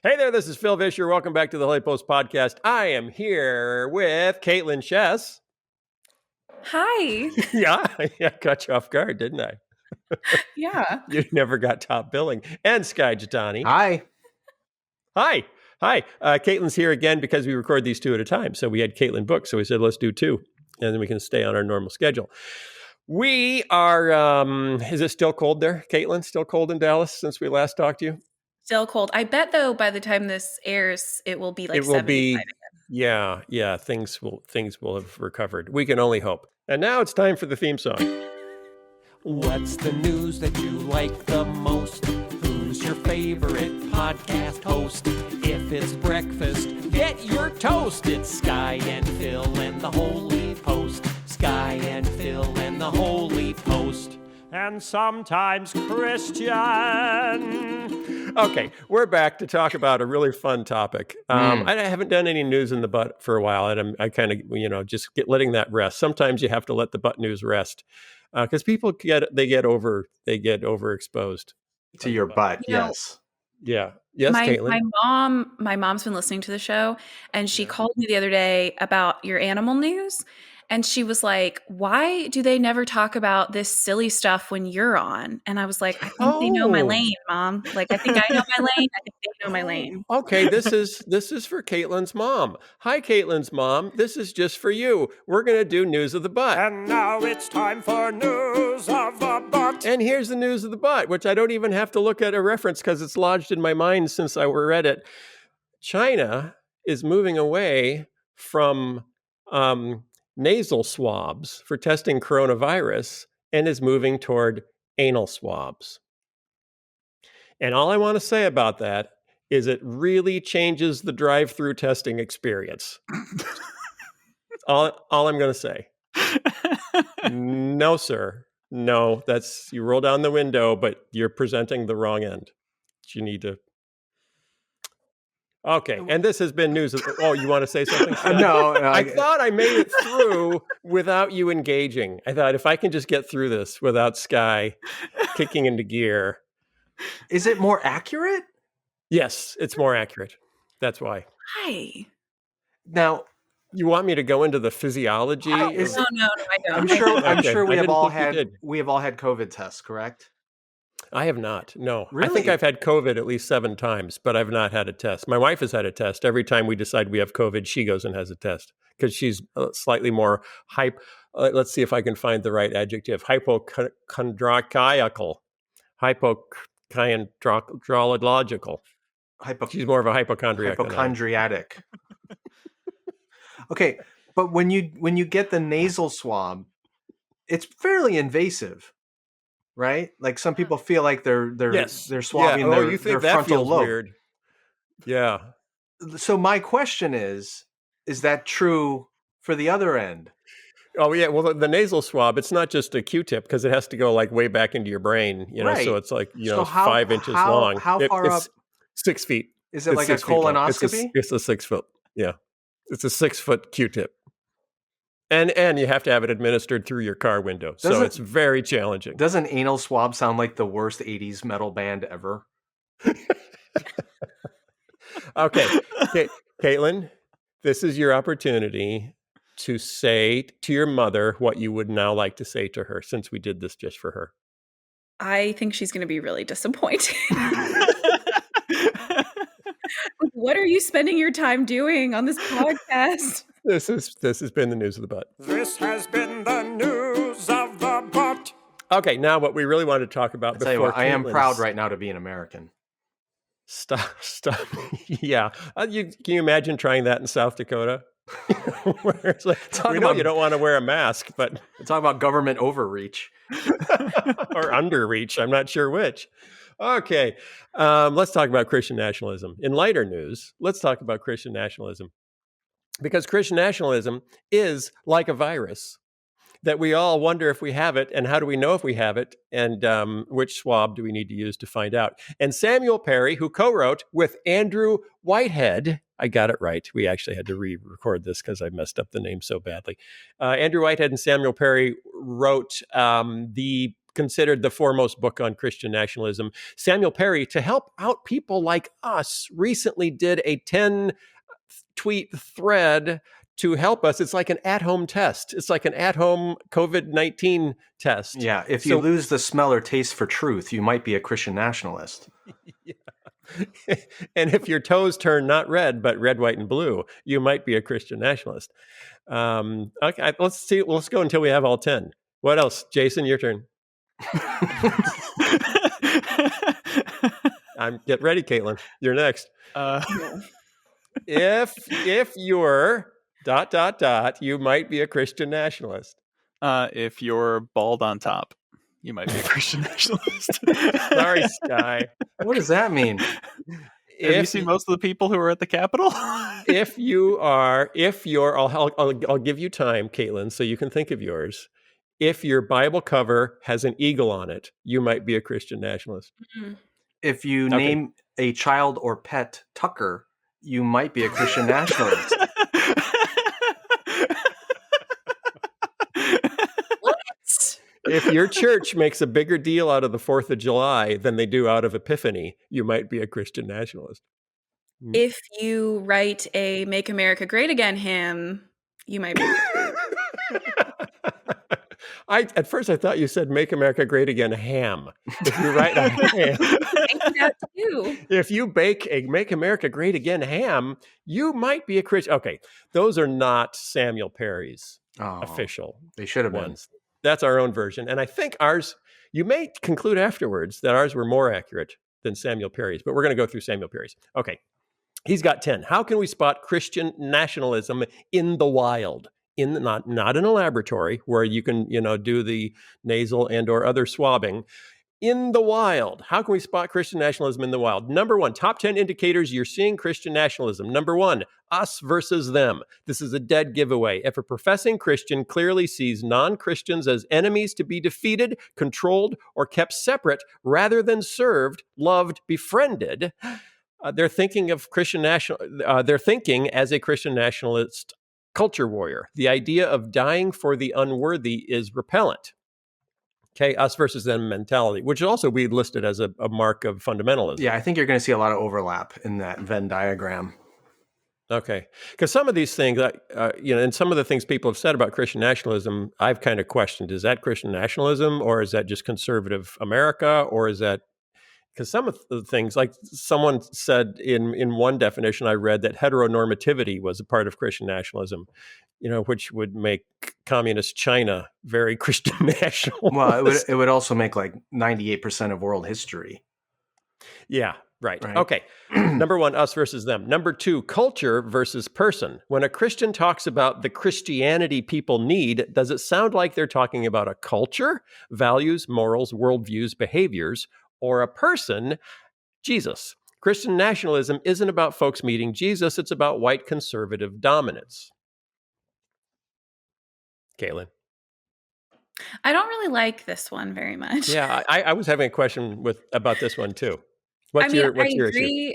Hey there, this is Phil Vischer. Welcome back to the Holy Post podcast. I am here with Kaitlyn Schiess. Hi. Yeah, caught you off guard, didn't I? Yeah. You never got top billing. And Skye Jitani. Hi. Kaitlyn's here again because we record these two at a time. So we had Kaitlyn booked, so we said let's do two, and then we can stay on our normal schedule. We are, is it still cold there, Kaitlyn? Still cold in Dallas since we last talked to you? Still cold. I bet, though, by the time this airs, it will be like 75 again. Yeah, things will have recovered. We can only hope. And now it's time for the theme song. What's the news that you like the most? Who's your favorite podcast host? If it's breakfast, get your toast. It's Skye and Phil and the Holy Post. Skye and Phil and the Holy Post. And sometimes Christian. Okay, we're back to talk about a really fun topic. I haven't done any news in the butt for a while, and I kind of, just letting that rest. Sometimes you have to let the butt news rest because people get overexposed to your butt. Yes. Yeah. Yes, Kaitlyn. My mom's been listening to the show, and she called me the other day about your animal news. And she was like, why do they never talk about this silly stuff when you're on? And I was like, I think they know my lane, Mom. Like, I think I know my lane. I think they know my lane. Okay, this is for Kaitlyn's mom. Hi, Kaitlyn's mom. This is just for you. We're going to do News of the Butt. And now it's time for News of the Butt. And here's the News of the Butt, which I don't even have to look at a reference because it's lodged in my mind since I read it. China is moving away from nasal swabs for testing coronavirus and is moving toward anal swabs. And all I want to say about that is it really changes the drive-through testing experience. all I'm going to say. No, sir. No, you roll down the window, but you're presenting the wrong end. You need to. Okay, and this has been news. You want to say something? No, I thought I made it through without you engaging. I thought if I can just get through this without Skye kicking into gear. Is it more accurate? Yes, it's more accurate. That's why. Hi. Now, you want me to go into the physiology? No, I don't. I'm sure we have all had COVID tests, correct? I have not. No. Really? I think I've had COVID at least 7 times, but I've not had a test. My wife has had a test. Every time we decide we have COVID, she goes and has a test because she's slightly more let's see if I can find the right adjective. Hypochondriacal. Hypochondriological. She's more of a hypochondriac. Hypochondriatic. Okay, but when you get the nasal swab, it's fairly invasive. Right? Like some people feel like they're swabbing their frontal lobe. Weird. Yeah. So my question is that true for the other end? Oh yeah. Well, the nasal swab, it's not just a Q-tip because it has to go like way back into your brain. Right. So it's like 5 inches long. How far up? 6 feet. Is it like a colonoscopy? It's a 6 foot. Yeah. It's a 6 foot Q-tip. And you have to have it administered through your car window. So it's very challenging. Doesn't anal swab sound like the worst 80s metal band ever? Okay. Kaitlyn, this is your opportunity to say to your mother what you would now like to say to her since we did this just for her. I think she's going to be really disappointed. What are you spending your time doing on this podcast? This has been the News of the Butt. This has been the News of the Butt. Okay, now what we really wanted to talk about before I am proud right now to be an American. Stop. Yeah. Can you imagine trying that in South Dakota? Where it's like, we know you don't want to wear a mask, but... Talk about government overreach. Or underreach. I'm not sure which. Okay. Let's talk about Christian nationalism. In lighter news, let's talk about Christian nationalism. Because Christian nationalism is like a virus that we all wonder if we have it, and how do we know if we have it, and which swab do we need to use to find out. And Samuel Perry, who co-wrote with Andrew Whitehead, I got it right. We actually had to re-record this because I messed up the name so badly. Andrew Whitehead and Samuel Perry wrote the considered the foremost book on Christian nationalism. Samuel Perry, to help out people like us, recently did a 10-tweet thread to help us. It's like an at-home test. It's like an at-home COVID-19 test. Yeah, if you lose the smell or taste for truth, you might be a Christian nationalist. Yeah. And if your toes turn not red, but red, white, and blue, you might be a Christian nationalist. Okay, let's see. Let's go until we have all 10. What else? Jason, your turn. Get ready, Kaitlyn. You're next. If you're ... you might be a Christian nationalist. If you're bald on top, you might be a Christian nationalist. Sorry, Skye. What does that mean? Have you seen most of the people who are at the Capitol? if you're, I'll give you time, Kaitlyn, so you can think of yours. If your Bible cover has an eagle on it, you might be a Christian nationalist. Mm-hmm. If you name a child or pet Tucker, you might be a Christian nationalist. If your church makes a bigger deal out of the 4th of July than they do out of Epiphany, you might be a Christian nationalist. If you write a Make America Great Again hymn, you might be. At first I thought you said Make America Great Again ham. If you write a ham. If you bake a Make America Great Again ham, you might be a Christian. Okay, those are not Samuel Perry's official. They should have ones. That's our own version. And I think ours, you may conclude afterwards that ours were more accurate than Samuel Perry's, but we're going to go through Samuel Perry's. Okay. He's got 10. How can we spot Christian nationalism in the wild? Not in a laboratory where you can, do the nasal and or other swabbing. In the wild, how can we spot Christian nationalism in the wild? Number 1, top 10 indicators you're seeing Christian nationalism. Number 1, us versus them. This is a dead giveaway. If a professing Christian clearly sees non-Christians as enemies to be defeated, controlled, or kept separate rather than served, loved, befriended, they're thinking as a Christian nationalist culture warrior. The idea of dying for the unworthy is repellent. Okay, us versus them mentality, which also we listed as a mark of fundamentalism. Yeah, I think you're going to see a lot of overlap in that Venn diagram. Okay, because some of these things, and some of the things people have said about Christian nationalism, I've kind of questioned: is that Christian nationalism, or is that just conservative America, or is that? Because some of the things, like someone said in one definition I read, that heteronormativity was a part of Christian nationalism, which would make communist China very Christian national. Well, it would also make like 98% of world history. Yeah, right. Okay. Number 1, us versus them. Number 2, culture versus person. When a Christian talks about the Christianity people need, does it sound like they're talking about a culture, values, morals, worldviews, behaviors, or a person, Jesus? Christian nationalism isn't about folks meeting Jesus. It's about white conservative dominance. Kaitlyn? I don't really like this one very much. Yeah, I was having a question about this one too. What's your issue?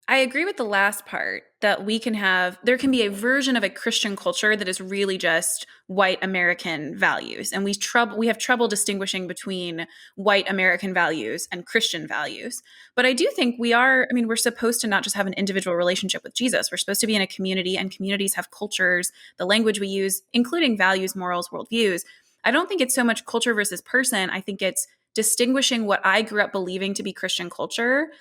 I agree with the last part, that there can be a version of a Christian culture that is really just white American values. And we have trouble distinguishing between white American values and Christian values. But I do think we're supposed to not just have an individual relationship with Jesus. We're supposed to be in a community, and communities have cultures, the language we use, including values, morals, worldviews. I don't think it's so much culture versus person. I think it's distinguishing what I grew up believing to be Christian culture,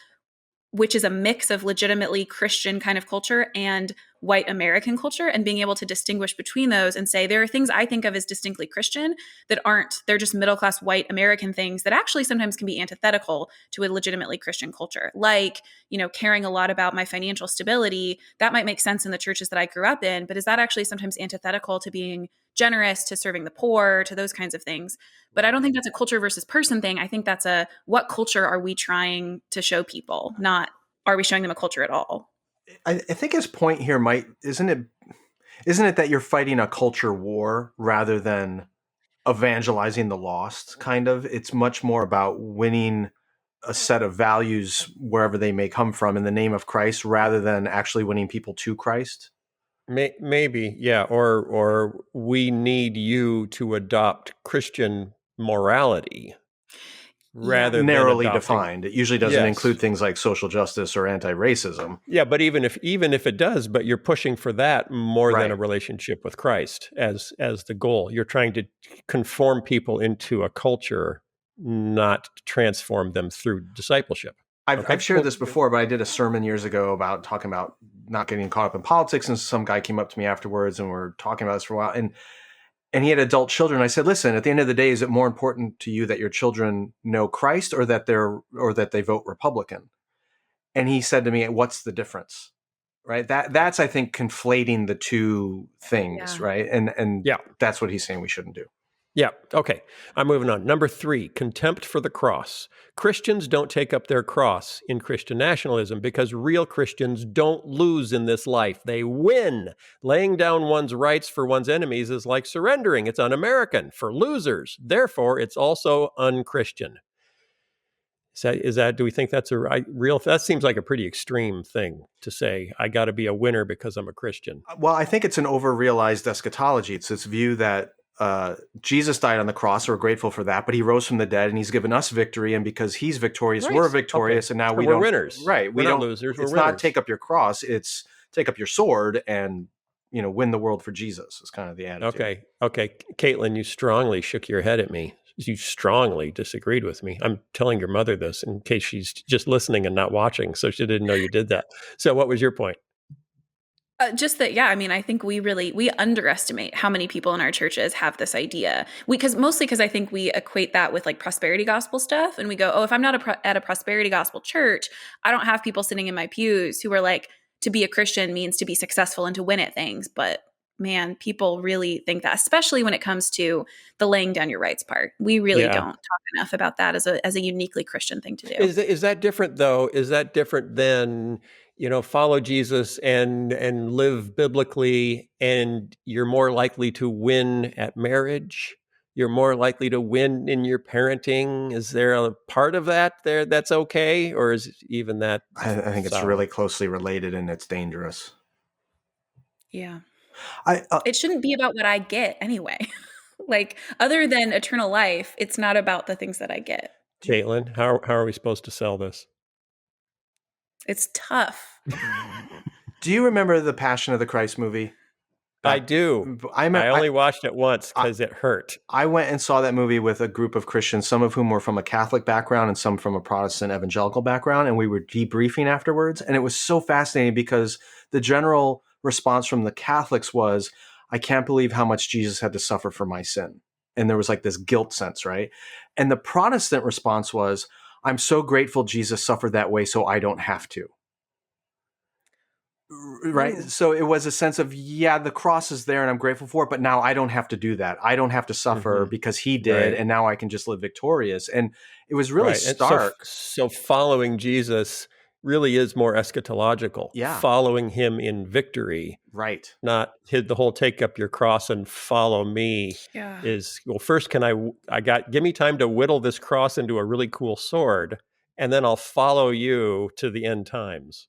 which is a mix of legitimately Christian kind of culture and white American culture, and being able to distinguish between those and say, there are things I think of as distinctly Christian that aren't, they're just middle-class white American things that actually sometimes can be antithetical to a legitimately Christian culture. Like, caring a lot about my financial stability, that might make sense in the churches that I grew up in, but is that actually sometimes antithetical to being generous, to serving the poor, to those kinds of things? But I don't think that's a culture versus person thing. I think that's what culture are we trying to show people, not are we showing them a culture at all? I think his point here isn't it that you're fighting a culture war rather than evangelizing the lost, kind of? It's much more about winning a set of values wherever they may come from in the name of Christ, rather than actually winning people to Christ. Maybe, yeah. Or we need you to adopt Christian morality rather than narrowly adopting. defined. It usually doesn't Yes. include things like social justice or anti-racism. Yeah, but even if it does, but you're pushing for that more than a Right. relationship with Christ as the goal. You're trying to conform people into a culture, not transform them through discipleship. I've shared this before, but I did a sermon years ago about talking about not getting caught up in politics, and some guy came up to me afterwards, and we're talking about this for a while, and he had adult children. I said, listen, at the end of the day, is it more important to you that your children know Christ or that they vote Republican? And he said to me, what's the difference? Right. That's, I think, conflating the two things. Yeah. Right. And Yeah. that's what he's saying we shouldn't do. Yeah. Okay. I'm moving on. Number 3, contempt for the cross. Christians don't take up their cross in Christian nationalism because real Christians don't lose in this life. They win. Laying down one's rights for one's enemies is like surrendering. It's un-American for losers. Therefore, it's also un-Christian. Do we think that's a real? That seems like a pretty extreme thing to say. I got to be a winner because I'm a Christian. Well, I think it's an over-realized eschatology. It's this view that Jesus died on the cross. We're grateful for that, but he rose from the dead and he's given us victory. And because he's victorious, we're victorious. Okay. And now so we're winners. Right. We're not losers. It's not take up your cross. It's take up your sword and, win the world for Jesus is kind of the attitude. Okay. Kaitlyn, you strongly shook your head at me. You strongly disagreed with me. I'm telling your mother this in case she's just listening and not watching, so she didn't know you did that. So what was your point? Just that, yeah, I mean, I think we underestimate how many people in our churches have this idea. Mostly because I think we equate that with like prosperity gospel stuff. And we go, oh, if I'm not at a prosperity gospel church, I don't have people sitting in my pews who are like, to be a Christian means to be successful and to win at things. But man, people really think that, especially when it comes to the laying down your rights part. We really don't talk enough about that as a uniquely Christian thing to do. Is that different though? Is that different than, follow Jesus and live biblically, and you're more likely to win at marriage? You're more likely to win in your parenting. Is there a part of that there that's okay? Or is even that? I think it's really closely related and it's dangerous. Yeah. It shouldn't be about what I get anyway. Like, other than eternal life, it's not about the things that I get. Kaitlyn, how are we supposed to sell this? It's tough. Do you remember the Passion of the Christ movie? I do. I only watched it once because it hurt. I went and saw that movie with a group of Christians, some of whom were from a Catholic background and some from a Protestant evangelical background, and we were debriefing afterwards. And it was so fascinating because the general response from the Catholics was, I can't believe how much Jesus had to suffer for my sin. And there was like this guilt sense, right? And the Protestant response was, I'm so grateful Jesus suffered that way so I don't have to. Right. So it was a sense of, the cross is there and I'm grateful for it, but now I don't have to do that. I don't have to suffer because he did. And now I can just live victorious. And it was really stark. So following Jesus really is more eschatological. Yeah. Following him in victory. Right. Not the whole take up your cross and follow me is, well, first give me time to whittle this cross into a really cool sword, and then I'll follow you to the end times.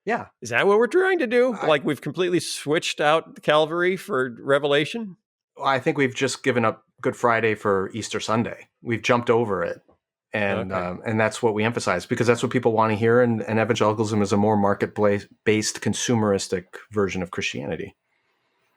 Yeah. Is that what we're trying to do? Like we've completely switched out Calvary for Revelation? I think we've just given up Good Friday for Easter Sunday. We've jumped over it. And that's what we emphasize because that's what people want to hear. And evangelicalism is a more market-based consumeristic version of Christianity.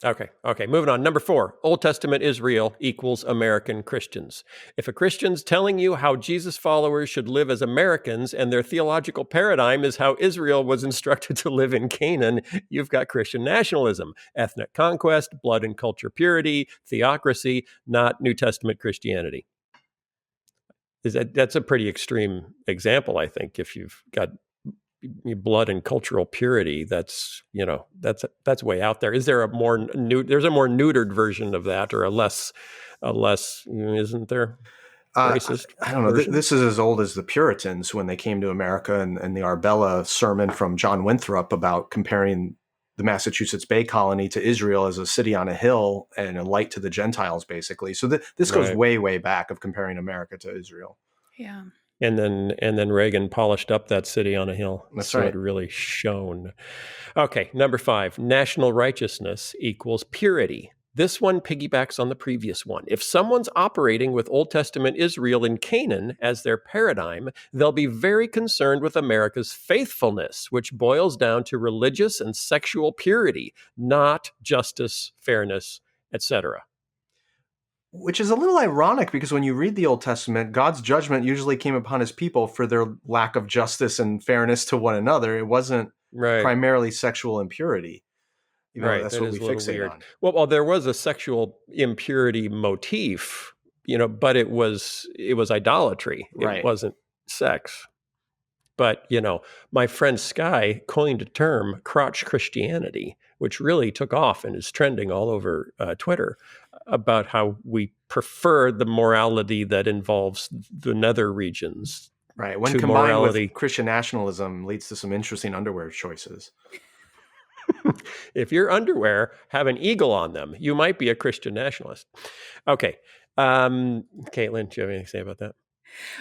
Okay. Moving on. Number 4, Old Testament Israel equals American Christians. If a Christian's telling you how Jesus followers should live as Americans and their theological paradigm is how Israel was instructed to live in Canaan, you've got Christian nationalism, ethnic conquest, blood and culture purity, theocracy, not New Testament Christianity. That's a pretty extreme example, I think. If you've got blood and cultural purity, that's way out there. Is there there's a more neutered version of that, or a less isn't there? Racist I don't know. This is as old as the Puritans when they came to America, and the Arbella sermon from John Winthrop about comparing the Massachusetts Bay Colony to Israel as a city on a hill and a light to the Gentiles, basically. So this goes way, way back of comparing America to Israel. Yeah. And then Reagan polished up that city on a hill. That's so right. It really shone. Okay, number 5, national righteousness equals purity. This one piggybacks on the previous one. If someone's operating with Old Testament Israel in Canaan as their paradigm, they'll be very concerned with America's faithfulness, which boils down to religious and sexual purity, not justice, fairness, etc. Which is a little ironic because when you read the Old Testament, God's judgment usually came upon his people for their lack of justice and fairness to one another. It wasn't Right. primarily sexual impurity. Right. That's That what is we a little fixate weird. on. Well, there was a sexual impurity motif, but it was idolatry. Right. It wasn't sex. But, my friend Skye coined a term, crotch Christianity, which really took off and is trending all over Twitter about how we prefer the morality that involves the nether regions. Right. When to combined morality. with Christian nationalism leads to some interesting underwear choices. If your underwear have an eagle on them, you might be a Christian nationalist. Okay. Kaitlyn, do you have anything to say about that?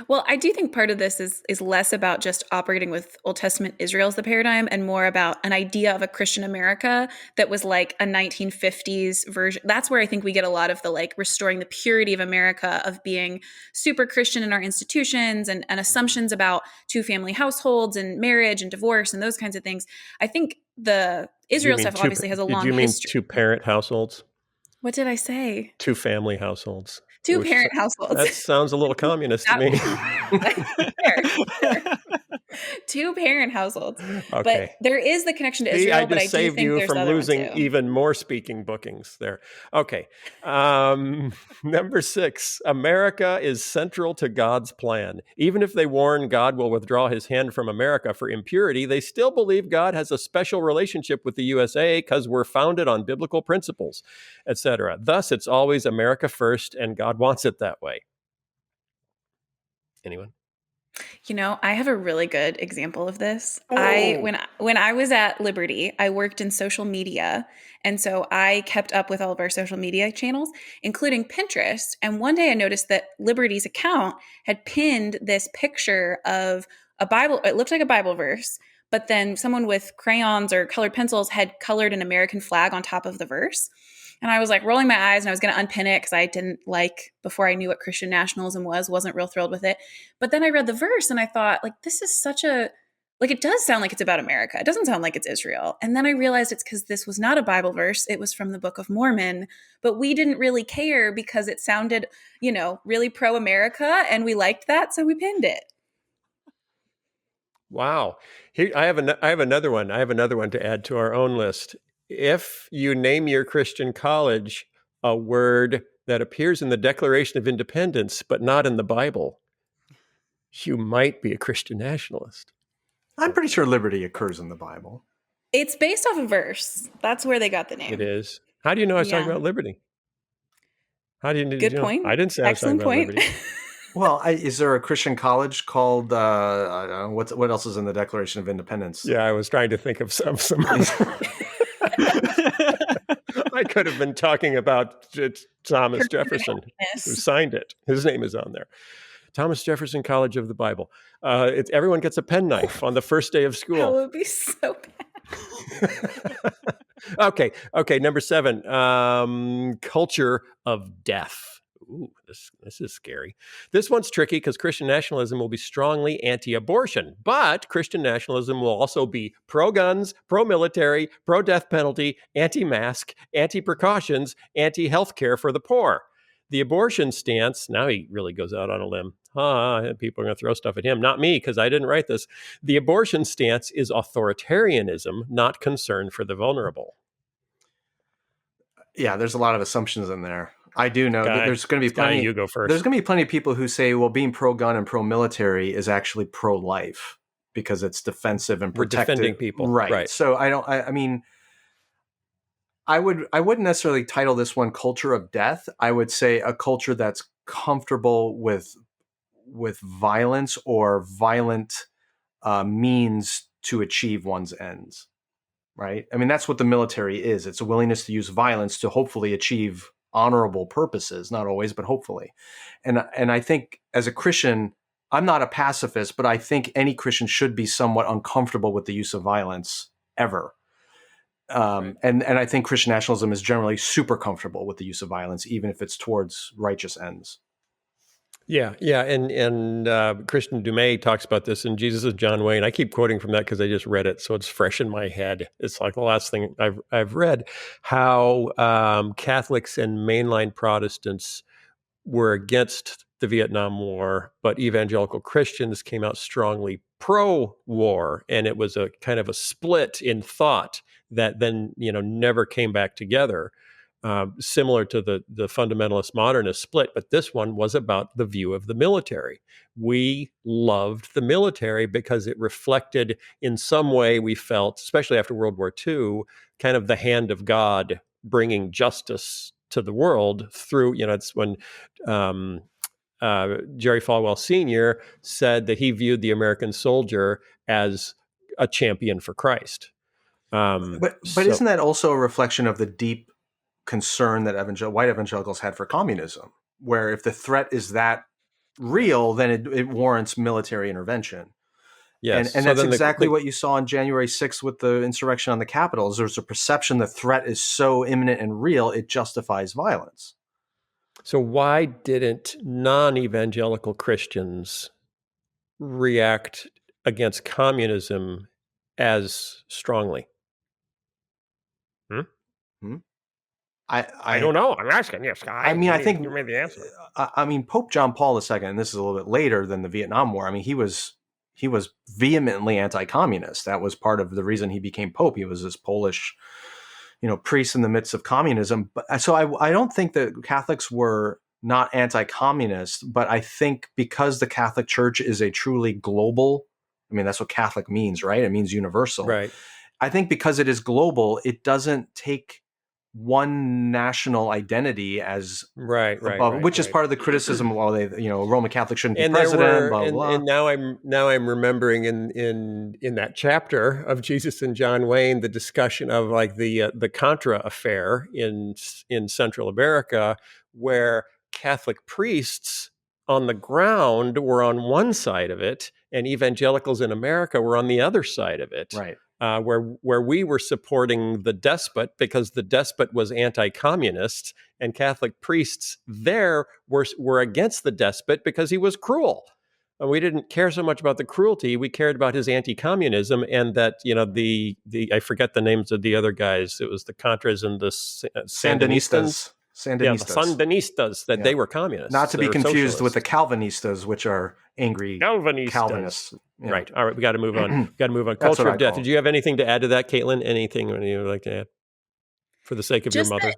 Well, I do think part of this is less about just operating with Old Testament Israel as the paradigm and more about an idea of a Christian America that was like a 1950s version. That's where I think we get a lot of the like restoring the purity of America, of being super Christian in our institutions and assumptions about two-family households and marriage and divorce and those kinds of things. I think the Israel stuff obviously has a long history. Do you mean history. two-parent households? What did I say? Two-family households. Two-parent households. That sounds a little communist to me. Fair. Two-parent households. Okay. But there is the connection to Israel. I just but I do saved think you there's from other losing ones too. even more speaking bookings there. Okay. Number 6, America is central to God's plan. Even if they warn God will withdraw his hand from America for impurity, they still believe God has a special relationship with the USA because we're founded on biblical principles, etc. Thus, it's always America first, and God wants it that way. Anyone? I have a really good example of this. Oh. When I was at Liberty, I worked in social media. And so I kept up with all of our social media channels, including Pinterest. And one day I noticed that Liberty's account had pinned this picture of a Bible. It looked like a Bible verse, but then someone with crayons or colored pencils had colored an American flag on top of the verse. And I was like rolling my eyes and I was going to unpin it because I didn't like, before I knew what Christian nationalism wasn't real thrilled with it. But then I read the verse and I thought, like, this is such a, like, it does sound like it's about America. It doesn't sound like it's Israel. And then I realized it's because this was not a Bible verse. It was from the Book of Mormon. But we didn't really care because it sounded, really pro-America. And we liked that. So we pinned it. Wow. Here, I have another one. I have another one to add to our own list. If you name your Christian college a word that appears in the Declaration of Independence, but not in the Bible, you might be a Christian nationalist. I'm pretty sure liberty occurs in the Bible. It's based off a verse. That's where they got the name. It is. How do you know I was talking about liberty? How do you know? Good point. I didn't say I was talking about liberty. Well, is there a Christian college called, I don't know, what else is in the Declaration of Independence? Yeah, I was trying to think of some. I could have been talking about Thomas Jefferson, who signed it. His name is on there. Thomas Jefferson College of the Bible. Everyone gets a penknife on the first day of school. That would be so bad. Okay. Number 7, culture of death. Ooh, this is scary. This one's tricky because Christian nationalism will be strongly anti-abortion, but Christian nationalism will also be pro-guns, pro-military, pro-death penalty, anti-mask, anti-precautions, anti-health care for the poor. The abortion stance, now he really goes out on a limb. People are going to throw stuff at him. Not me, because I didn't write this. The abortion stance is authoritarianism, not concern for the vulnerable. Yeah, there's a lot of assumptions in there. I do know that there's going to be plenty. You go first. There's going to be plenty of people who say, well, being pro-gun and pro-military is actually pro-life because it's defensive and protective. We're defending people. Right. So I mean, I wouldn't necessarily title this one culture of death. I would say a culture that's comfortable with violence or violent means to achieve one's ends. Right. I mean, that's what the military is. It's a willingness to use violence to hopefully achieve honorable purposes, not always, but hopefully. And I think as a Christian, I'm not a pacifist, but I think any Christian should be somewhat uncomfortable with the use of violence ever. And I think Christian nationalism is generally super comfortable with the use of violence, even if it's towards righteous ends. Yeah, and Christian Dumais talks about this in Jesus of John Wayne. I keep quoting from that because I just read it, so it's fresh in my head. It's like the last thing I've read. How Catholics and mainline Protestants were against the Vietnam War, but evangelical Christians came out strongly pro-war, and it was a kind of a split in thought that then never came back together. Similar to the fundamentalist modernist split, but this one was about the view of the military. We loved the military because it reflected, in some way, we felt, especially after World War II, kind of the hand of God bringing justice to the world through, it's when Jerry Falwell Sr. said that he viewed the American soldier as a champion for Christ. But isn't that also a reflection of the deep concern that white evangelicals had for communism, where if the threat is that real, then it warrants military intervention? Yes. And that's exactly what you saw on January 6th with the insurrection on the Capitol. There's a perception the threat is so imminent and real, it justifies violence. So why didn't non-evangelical Christians react against communism as strongly? I don't know. I'm asking you, Skye. I mean, I think you made the answer. I mean, Pope John Paul II, and this is a little bit later than the Vietnam War. I mean, he was vehemently anti-communist. That was part of the reason he became Pope. He was this Polish, priest in the midst of communism. But so I don't think that Catholics were not anti-communist, but I think because the Catholic Church is a truly global, I mean, that's what Catholic means, right? It means universal. Right. I think because it is global, it doesn't take one national identity as above, which is part of the criticism. Well, Roman Catholic shouldn't be president. Blah, blah. And now I'm remembering in that chapter of Jesus and John Wayne the discussion of like the Contra affair in Central America, where Catholic priests on the ground were on one side of it, and evangelicals in America were on the other side of it. Right. Where we were supporting the despot because the despot was anti-communist, and Catholic priests there were against the despot because he was cruel. And we didn't care so much about the cruelty; we cared about his anti-communism, and that the I forget the names of the other guys. It was the Contras and the Sandinistas. Yeah, the Sandinistas, that they were communists. Not to be confused with the Calvinistas, which are angry Calvinists. Yeah. Right. All right. We got to move on. Culture of death. Did you have anything to add to that, Kaitlyn? Anything you would like to add for the sake of your mother?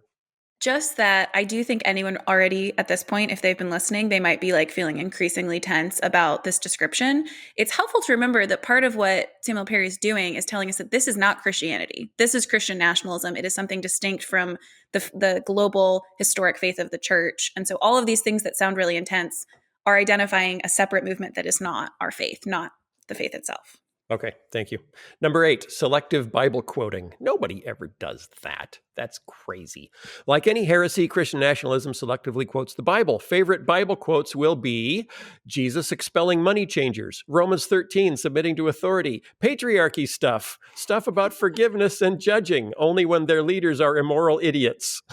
Just that I do think anyone already at this point, if they've been listening, they might be like feeling increasingly tense about this description. It's helpful to remember that part of what Samuel Perry is doing is telling us that this is not Christianity. This is Christian nationalism. It is something distinct from the global historic faith of the church. And so all of these things that sound really intense are identifying a separate movement that is not our faith, not the faith itself. Okay, thank you. Number 8, selective Bible quoting. Nobody ever does that. That's crazy. Like any heresy, Christian nationalism selectively quotes the Bible. Favorite Bible quotes will be Jesus expelling money changers, Romans 13 submitting to authority, patriarchy stuff about forgiveness and judging, only when their leaders are immoral idiots.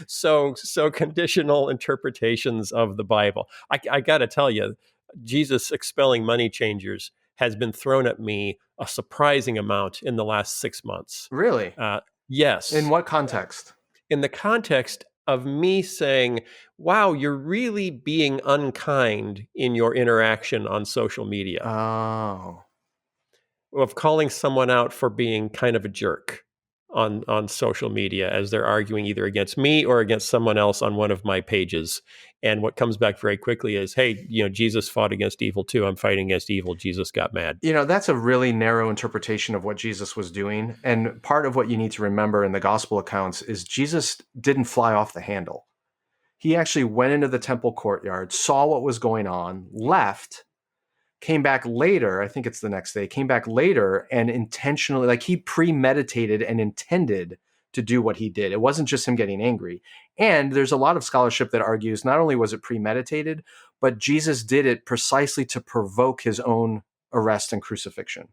So conditional interpretations of the Bible. I got to tell you, Jesus expelling money changers has been thrown at me a surprising amount in the last 6 months. Really? Yes. In what context? In the context of me saying, wow, you're really being unkind in your interaction on social media. Oh. Of calling someone out for being kind of a jerk on social media as they're arguing either against me or against someone else on one of my pages. And what comes back very quickly is, hey, Jesus fought against evil too. I'm fighting against evil. Jesus got mad. That's a really narrow interpretation of what Jesus was doing. And part of what you need to remember in the gospel accounts is Jesus didn't fly off the handle. He actually went into the temple courtyard, saw what was going on, left, came back later, I think it's the next day, came back later and intentionally, like he premeditated and intended to do what he did. It wasn't just him getting angry. And there's a lot of scholarship that argues not only was it premeditated, but Jesus did it precisely to provoke his own arrest and crucifixion.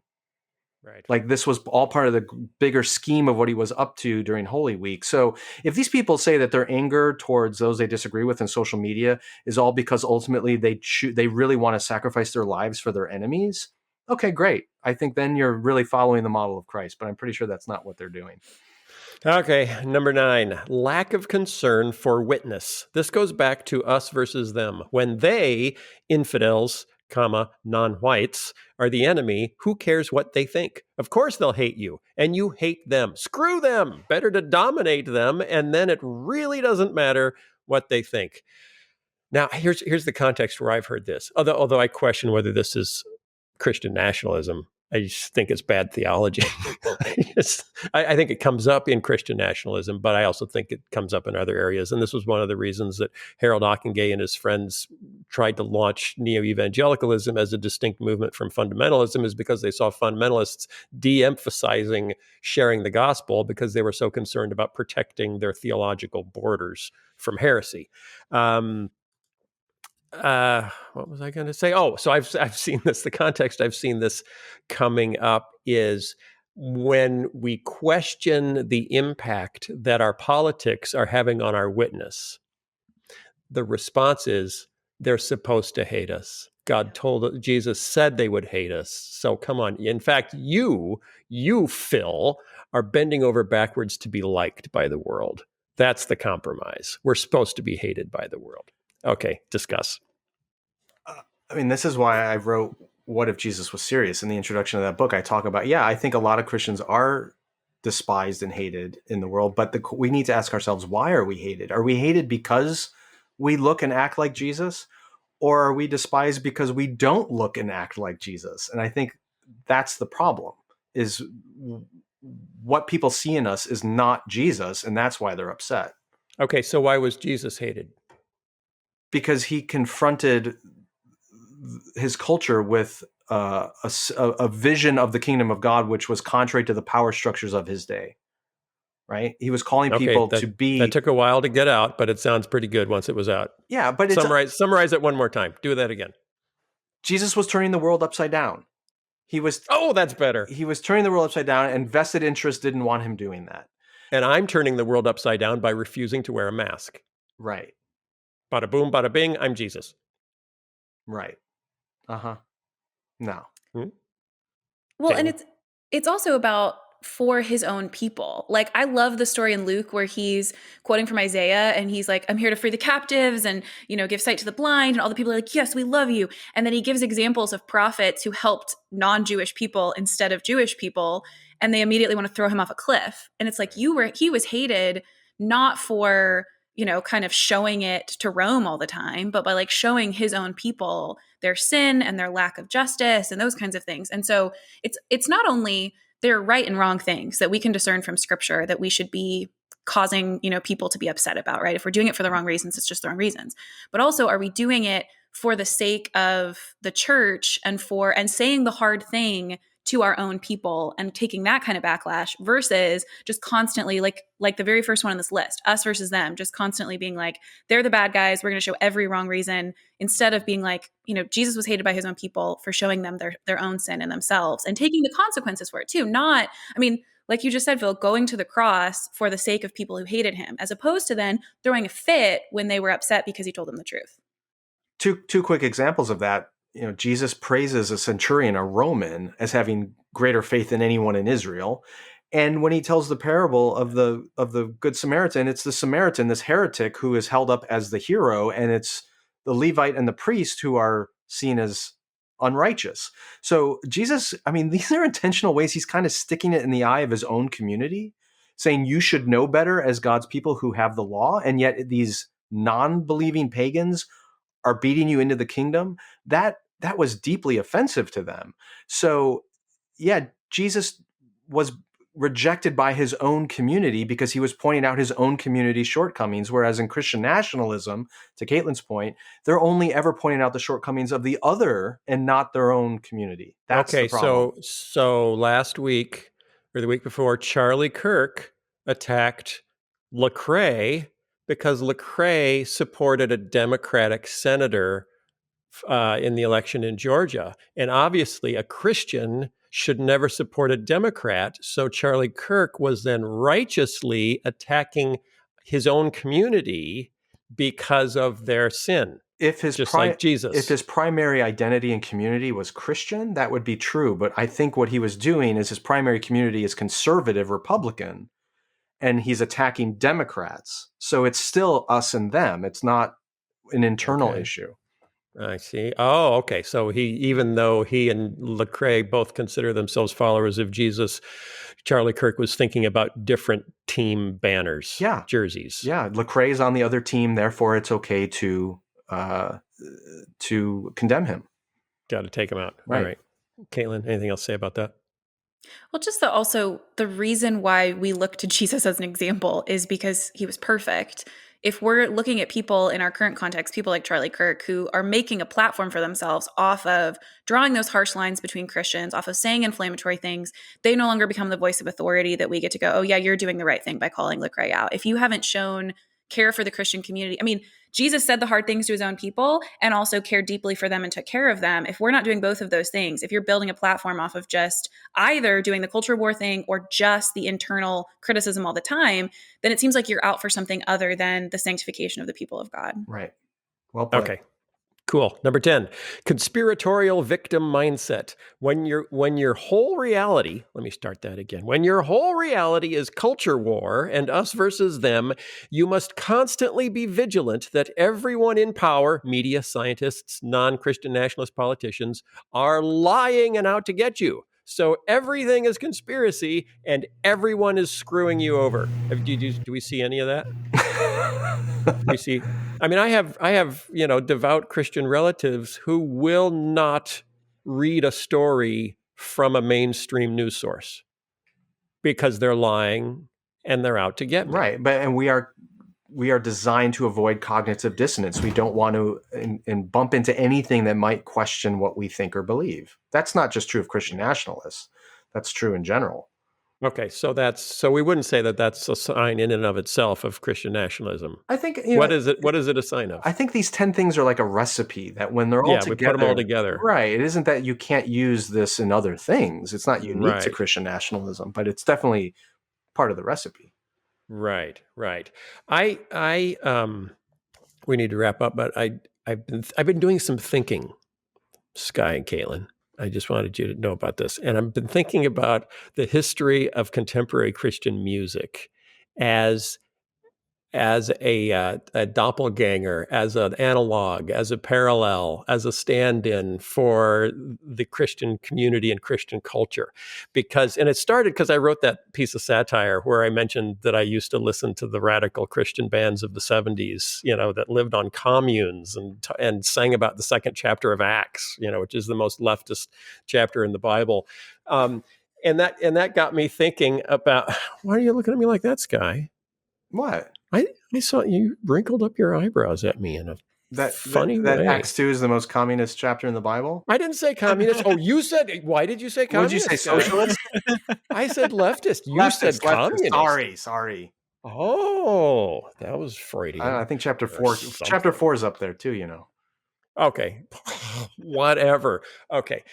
Right. Like this was all part of the bigger scheme of what he was up to during Holy Week. So if these people say that their anger towards those they disagree with in social media is all because ultimately they really want to sacrifice their lives for their enemies, okay, great. I think then you're really following the model of Christ, but I'm pretty sure that's not what they're doing. Okay, number 9, lack of concern for witness. This goes back to us versus them. When they, infidels, non-whites, are the enemy, who cares what they think? Of course they'll hate you, and you hate them. Screw them! Better to dominate them, and then it really doesn't matter what they think. Now, here's the context where I've heard this, although I question whether this is Christian nationalism. I just think it's bad theology. I think it comes up in Christian nationalism, but I also think it comes up in other areas. And this was one of the reasons that Harold Ockenga and his friends tried to launch neo-evangelicalism as a distinct movement from fundamentalism, is because they saw fundamentalists de-emphasizing sharing the gospel because they were so concerned about protecting their theological borders from heresy. What was I going to say? Oh, so I've seen this. The context I've seen this coming up is when we question the impact that our politics are having on our witness. The response is they're supposed to hate us. Jesus said they would hate us. So come on. In fact, you, Phil, are bending over backwards to be liked by the world. That's the compromise. We're supposed to be hated by the world. Okay, discuss. I mean, this is why I wrote What If Jesus Was Serious? In the introduction of that book, I talk about, I think a lot of Christians are despised and hated in the world, but we need to ask ourselves, why are we hated? Are we hated because we look and act like Jesus? Or are we despised because we don't look and act like Jesus? And I think that's the problem, is what people see in us is not Jesus, and that's why they're upset. Okay, so why was Jesus hated? Because he confronted his culture with a vision of the kingdom of God, which was contrary to the power structures of his day. Right? He was calling people to be. That took a while to get out, but it sounds pretty good once it was out. Yeah, but summarize it one more time. Do that again. Jesus was turning the world upside down. Oh, that's better. He was turning the world upside down, and vested interests didn't want him doing that. And I'm turning the world upside down by refusing to wear a mask. Right. Bada boom, bada bing, I'm Jesus. Right. Uh-huh. No. Well, and it's also about for his own people. Like, I love the story in Luke where he's quoting from Isaiah and he's like, I'm here to free the captives and, give sight to the blind. And all the people are like, yes, we love you. And then he gives examples of prophets who helped non-Jewish people instead of Jewish people. And they immediately want to throw him off a cliff. And it's like, he was hated not for, kind of showing it to Rome all the time, but by like showing his own people their sin and their lack of justice and those kinds of things. And so it's not only there are right and wrong things that we can discern from scripture that we should be causing, people to be upset about, right? If we're doing it for the wrong reasons, it's just the wrong reasons. But also, are we doing it for the sake of the church and saying the hard thing to our own people and taking that kind of backlash versus just constantly like the very first one on this list, us versus them, just constantly being like, they're the bad guys. We're going to show every wrong reason, instead of being like, Jesus was hated by his own people for showing them their own sin in themselves and taking the consequences for it too. Not, like you just said, Phil, going to the cross for the sake of people who hated him, as opposed to then throwing a fit when they were upset because he told them the truth. Two quick examples of that. Jesus praises a centurion, a Roman, as having greater faith than anyone in Israel. And when he tells the parable of the Good Samaritan, it's the Samaritan, this heretic, who is held up as the hero, and it's the Levite and the priest who are seen as unrighteous. So Jesus, these are intentional ways he's kind of sticking it in the eye of his own community, saying you should know better as God's people who have the law, and yet these non-believing pagans are beating you into the kingdom. That was deeply offensive to them. So yeah, Jesus was rejected by his own community because he was pointing out his own community's shortcomings. Whereas in Christian nationalism, to Kaitlyn's point, they're only ever pointing out the shortcomings of the other and not their own community. That's okay, the problem. So last week or the week before, Charlie Kirk attacked Lecrae because Lecrae supported a Democratic senator in the election in Georgia. And obviously a Christian should never support a Democrat. So Charlie Kirk was then righteously attacking his own community because of their sin, just like Jesus. If his primary identity and community was Christian, that would be true. But I think what he was doing is his primary community is conservative Republican, and he's attacking Democrats. So it's still us and them. It's not an internal issue. I see. Oh, okay. So even though he and Lecrae both consider themselves followers of Jesus, Charlie Kirk was thinking about different team banners, jerseys. Yeah, Lecrae's on the other team, therefore it's okay to condemn him. Got to take him out. Right. All right. Kaitlyn, anything else to say about that? Well, just also the reason why we look to Jesus as an example is because he was perfect. If we're looking at people in our current context, people like Charlie Kirk, who are making a platform for themselves off of drawing those harsh lines between Christians, off of saying inflammatory things, they no longer become the voice of authority that we get to go, oh yeah, you're doing the right thing by calling Lecrae out. If you haven't shown care for the Christian community, I mean, Jesus said the hard things to his own people and also cared deeply for them and took care of them. If we're not doing both of those things, if you're building a platform off of just either doing the culture war thing or just the internal criticism all the time, then it seems like you're out for something other than the sanctification of the people of God. Right. Well put. Okay. Cool. Number 10, conspiratorial victim mindset. When your whole reality, let me start that again. When your whole reality is culture war and us versus them, you must constantly be vigilant that everyone in power, media, scientists, non-Christian nationalist politicians, are lying and out to get you. So everything is conspiracy and everyone is screwing you over. Do we see any of that? We see. I mean, I have devout Christian relatives who will not read a story from a mainstream news source because they're lying and they're out to get me. Right, and we are designed to avoid cognitive dissonance. We don't want to and bump into anything that might question what we think or believe. That's not just true of Christian nationalists. That's true in general. Okay, so we wouldn't say that that's a sign in and of itself of Christian nationalism. I think what is it a sign of? I think these 10 things are like a recipe that when they're all together, we put them all together. Right. It isn't that you can't use this in other things. It's not unique to Christian nationalism, but it's definitely part of the recipe. Right. I we need to wrap up, but I've been doing some thinking, Skye and Kaitlyn. I just wanted you to know about this. And I've been thinking about the history of contemporary Christian music as a doppelganger, as an analog, as a parallel, as a stand-in for the Christian community and Christian culture. And it started because I wrote that piece of satire where I mentioned that I used to listen to the radical Christian bands of the 70s, that lived on communes and sang about the second chapter of Acts, which is the most leftist chapter in the Bible. And that got me thinking about, why are you looking at me like that, Skye? What? I saw you wrinkled up your eyebrows at me in a funny way. That Acts 2 is the most communist chapter in the Bible? I didn't say communist. Oh, you said, why did you say communist? What did you say, socialist? I said leftist. You said communist. Sorry. Oh, that was Freudian. I think chapter 4 is up there too, Okay. Whatever. Okay.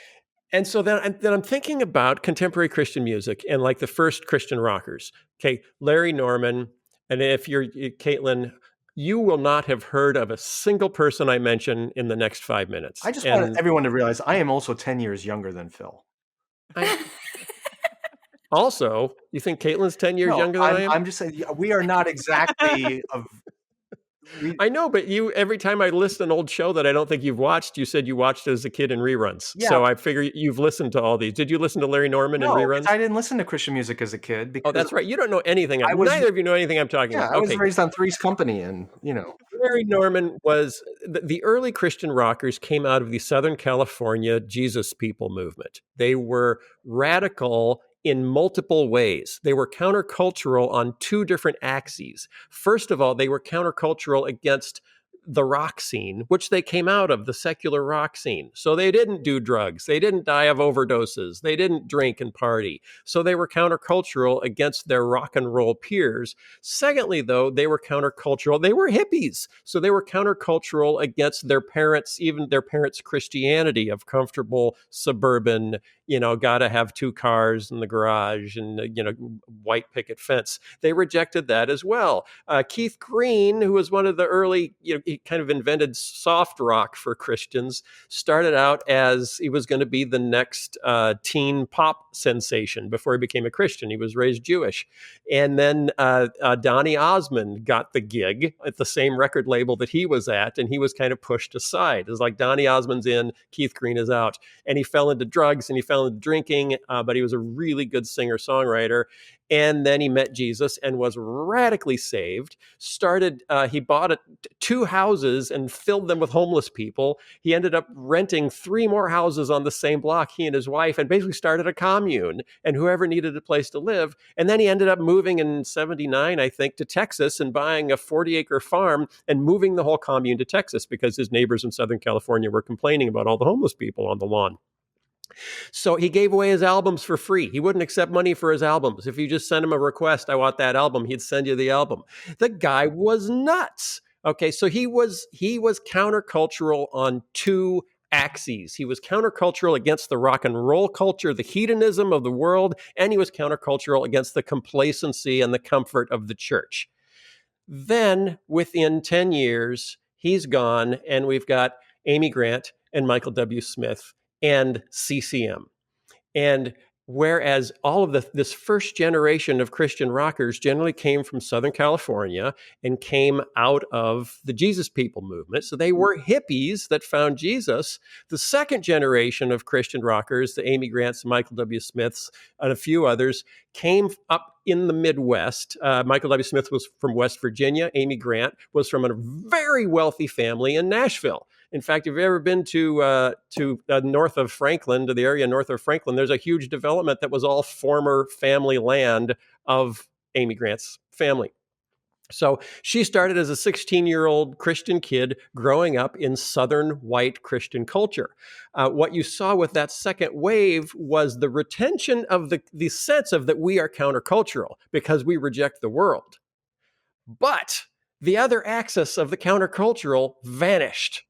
And so then I'm thinking about contemporary Christian music and like the first Christian rockers. Okay, Larry Norman. And if you're Kaitlyn, you will not have heard of a single person I mention in the next 5 minutes. I just want everyone to realize I am also 10 years younger than Phil. Also, you think Kaitlyn's 10 years younger than I am? I'm just saying we are not exactly of... I know, but every time I list an old show that I don't think you've watched, you said you watched it as a kid in reruns. Yeah. So I figure you've listened to all these. Did you listen to Larry Norman in reruns? I didn't listen to Christian music as a kid. Because that's right. You don't know anything. Neither of you know anything I'm talking about. I was raised on Three's Company and, Larry Norman was... The early Christian rockers came out of the Southern California Jesus People movement. They were radical in multiple ways. They were countercultural on two different axes. First of all, they were countercultural against the rock scene, which they came out of, the secular rock scene. So they didn't do drugs. They didn't die of overdoses. They didn't drink and party. So they were countercultural against their rock and roll peers. Secondly, though, they were countercultural. They were hippies. So they were countercultural against their parents, even their parents' Christianity of comfortable suburban, got to have 2 cars in the garage and, white picket fence. They rejected that as well. Keith Green, who was one of the early, he kind of invented soft rock for Christians, started out as he was going to be the next teen pop sensation before he became a Christian. He was raised Jewish. And then Donny Osmond got the gig at the same record label that he was at, and he was kind of pushed aside. It's like Donny Osmond's in, Keith Green is out. And he fell into drugs and he fell into drinking, but he was a really good singer-songwriter. And then he met Jesus and was radically saved. He bought 2 houses and filled them with homeless people. He ended up renting 3 more houses on the same block, he and his wife, and basically started a commune, and whoever needed a place to live. And then he ended up moving in 79, I think, to Texas and buying a 40-acre farm and moving the whole commune to Texas because his neighbors in Southern California were complaining about all the homeless people on the lawn. So he gave away his albums for free. He wouldn't accept money for his albums. If you just sent him a request, I want that album, he'd send you the album. The guy was nuts. Okay, so he was countercultural on 2 axes. He was countercultural against the rock and roll culture, the hedonism of the world, and he was countercultural against the complacency and the comfort of the church. Then, within 10 years, he's gone, and we've got Amy Grant and Michael W. Smith and CCM. And whereas all of this first generation of Christian rockers generally came from Southern California and came out of the Jesus People movement, so they were hippies that found Jesus. The second generation of Christian rockers, the Amy Grants, Michael W. Smiths, and a few others, came up in the Midwest. Michael W. Smith was from West Virginia. Amy Grant was from a very wealthy family in Nashville. In fact, if you've ever been to north of Franklin, to the area north of Franklin, there's a huge development that was all former family land of Amy Grant's family. So she started as a 16-year-old Christian kid growing up in Southern white Christian culture. What you saw with that second wave was the retention of the sense of that we are countercultural because we reject the world. But the other axis of the countercultural vanished.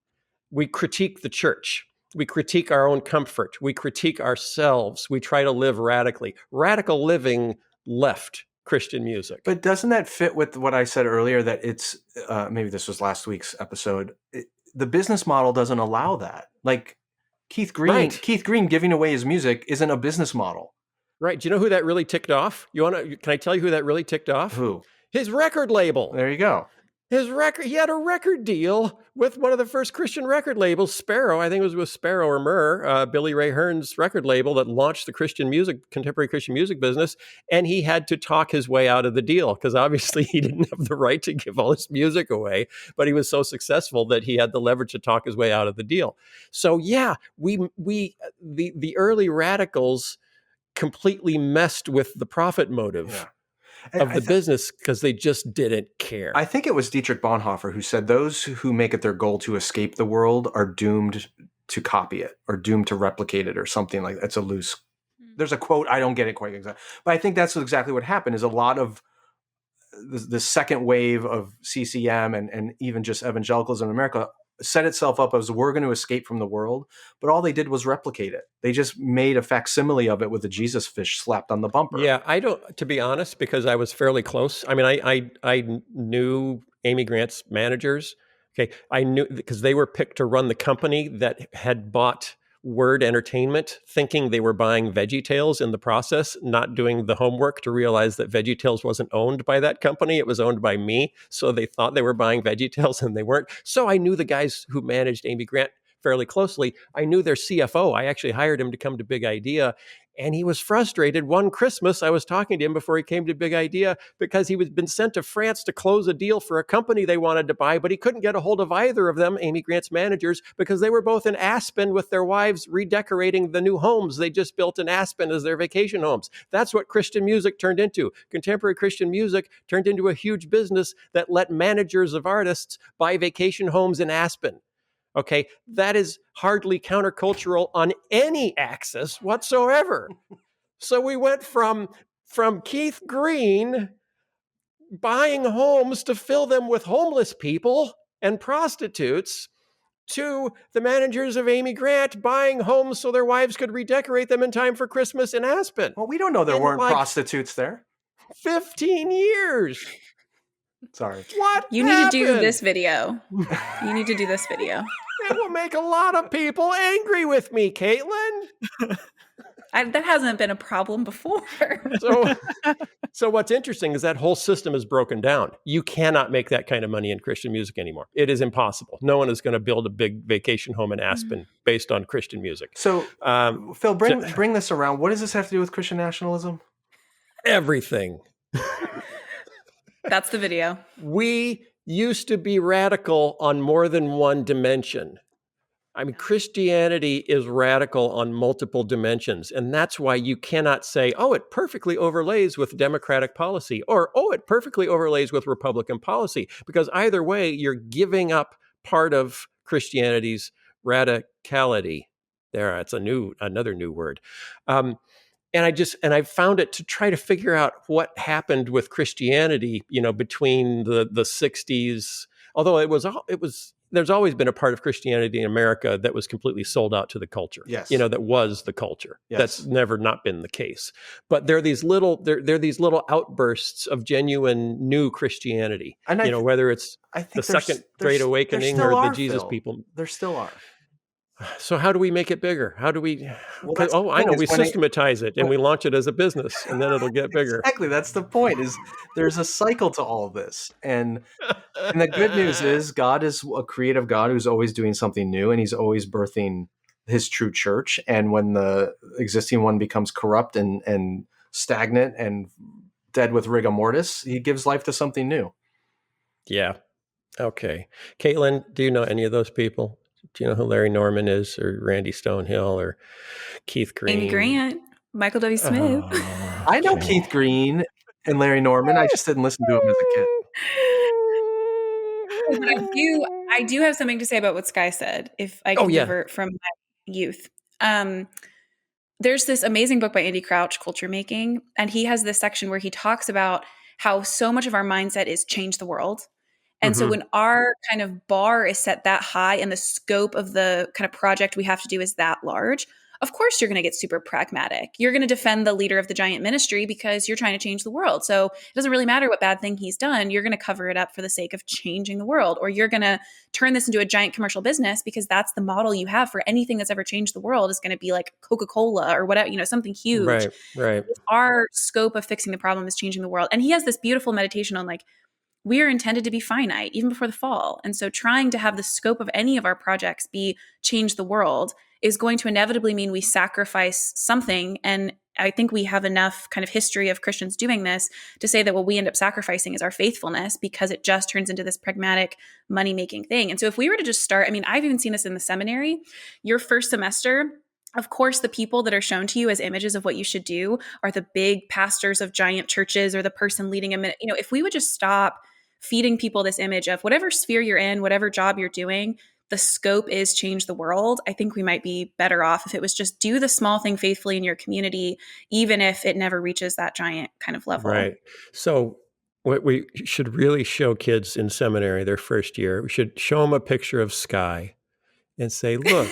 We critique the church. We critique our own comfort. We critique ourselves. We try to live radically. Radical living left Christian music. But doesn't that fit with what I said earlier, that it's, maybe this was last week's episode, the business model doesn't allow that. Like Keith Green giving away his music isn't a business model. Right. Do you know who that really ticked off? Can I tell you who that really ticked off? Who? His record label. There you go. He had a record deal with one of the first Christian record labels, Sparrow. I think it was with Sparrow or Myrrh, Billy Ray Hearn's record label that launched the contemporary Christian music business. And he had to talk his way out of the deal because obviously he didn't have the right to give all his music away, but he was so successful that he had the leverage to talk his way out of the deal. So yeah, the early radicals completely messed with the profit motive. Yeah. Of the business because they just didn't care. I think it was Dietrich Bonhoeffer who said those who make it their goal to escape the world are doomed to copy it or doomed to replicate it or something like that. It's a loose. There's a quote. I don't get it quite exactly, but I think that's exactly what happened. Is a lot of the second wave of CCM and even just evangelicalism in America set itself up as we're going to escape from the world, but all they did was replicate it. They just made a facsimile of it with a Jesus fish slapped on the bumper. Yeah, I don't, to be honest, because I was fairly close. I mean, I knew Amy Grant's managers. Okay, I knew because they were picked to run the company that had bought Word Entertainment, thinking they were buying VeggieTales in the process, not doing the homework to realize that VeggieTales wasn't owned by that company. It was owned by me. So they thought they were buying VeggieTales and they weren't. So I knew the guys who managed Amy Grant fairly closely. I knew their CFO. I actually hired him to come to Big Idea. And he was frustrated. One Christmas, I was talking to him before he came to Big Idea because he was been sent to France to close a deal for a company they wanted to buy, but he couldn't get a hold of either of them, Amy Grant's managers, because they were both in Aspen with their wives redecorating the new homes they just built in Aspen as their vacation homes. That's what Christian music turned into. Contemporary Christian music turned into a huge business that let managers of artists buy vacation homes in Aspen. Okay, that is hardly countercultural on any axis whatsoever. So we went from Keith Green buying homes to fill them with homeless people and prostitutes to the managers of Amy Grant buying homes so their wives could redecorate them in time for Christmas in Aspen. Well, we don't know there In weren't like prostitutes there. 15 years. Sorry. What You need to do happened? this video. You need to do this video. It will make a lot of people angry with me, Kaitlyn. That hasn't been a problem before. So what's interesting is that whole system is broken down. You cannot make that kind of money in Christian music anymore. It is impossible. No one is going to build a big vacation home in Aspen based on Christian music. So, Phil, bring this around. What does this have to do with Christian nationalism? Everything. That's the video. We used to be radical on more than one dimension. I mean, Christianity is radical on multiple dimensions. And that's why you cannot say, oh, it perfectly overlays with Democratic policy, or, oh, it perfectly overlays with Republican policy. Because either way, you're giving up part of Christianity's radicality. There, it's another new word. And I found it to try to figure out what happened with Christianity, between the 60s, although there's always been a part of Christianity in America that was completely sold out to the culture. Yes. That was the culture. Yes. That's never not been the case. But there are these little outbursts of genuine new Christianity. And whether it's the Second Great Awakening or the Jesus people. There still are. So how do we make it bigger? How do we? Well, I know. We systematize it and we launch it as a business, and then it'll get bigger. Exactly. That's the point. Is there's a cycle to all of this, and the good news is God is a creative God who's always doing something new, and He's always birthing His true church. And when the existing one becomes corrupt and stagnant and dead with rigor mortis, He gives life to something new. Yeah. Okay. Kaitlyn, do you know any of those people? Do you know who Larry Norman is, or Randy Stonehill, or Keith Green? Amy Grant, Michael W. Smith. Oh, I know Keith Green and Larry Norman. I just didn't listen to him as a kid. But I do have something to say about what Skye said, if I can divert from my youth. There's this amazing book by Andy Crouch, Culture Making, and he has this section where he talks about how so much of our mindset is change the world. And so when our kind of bar is set that high and the scope of the kind of project we have to do is that large, of course you're going to get super pragmatic. You're going to defend the leader of the giant ministry because you're trying to change the world. So it doesn't really matter what bad thing he's done. You're going to cover it up for the sake of changing the world, or you're going to turn this into a giant commercial business because that's the model you have for anything that's ever changed the world is going to be like Coca-Cola or whatever, something huge. Right. Our scope of fixing the problem is changing the world. And he has this beautiful meditation on like, we are intended to be finite even before the fall. And so trying to have the scope of any of our projects be change the world is going to inevitably mean we sacrifice something. And I think we have enough kind of history of Christians doing this to say that what we end up sacrificing is our faithfulness because it just turns into this pragmatic money-making thing. And so if we were to just start, I've even seen this in the seminary, your first semester, of course, the people that are shown to you as images of what you should do are the big pastors of giant churches or the person leading a minute. If we would just stop feeding people this image of whatever sphere you're in, whatever job you're doing, the scope is change the world. I think we might be better off if it was just do the small thing faithfully in your community, even if it never reaches that giant kind of level. Right. So what we should really show kids in seminary their first year, we should show them a picture of Skye and say, look,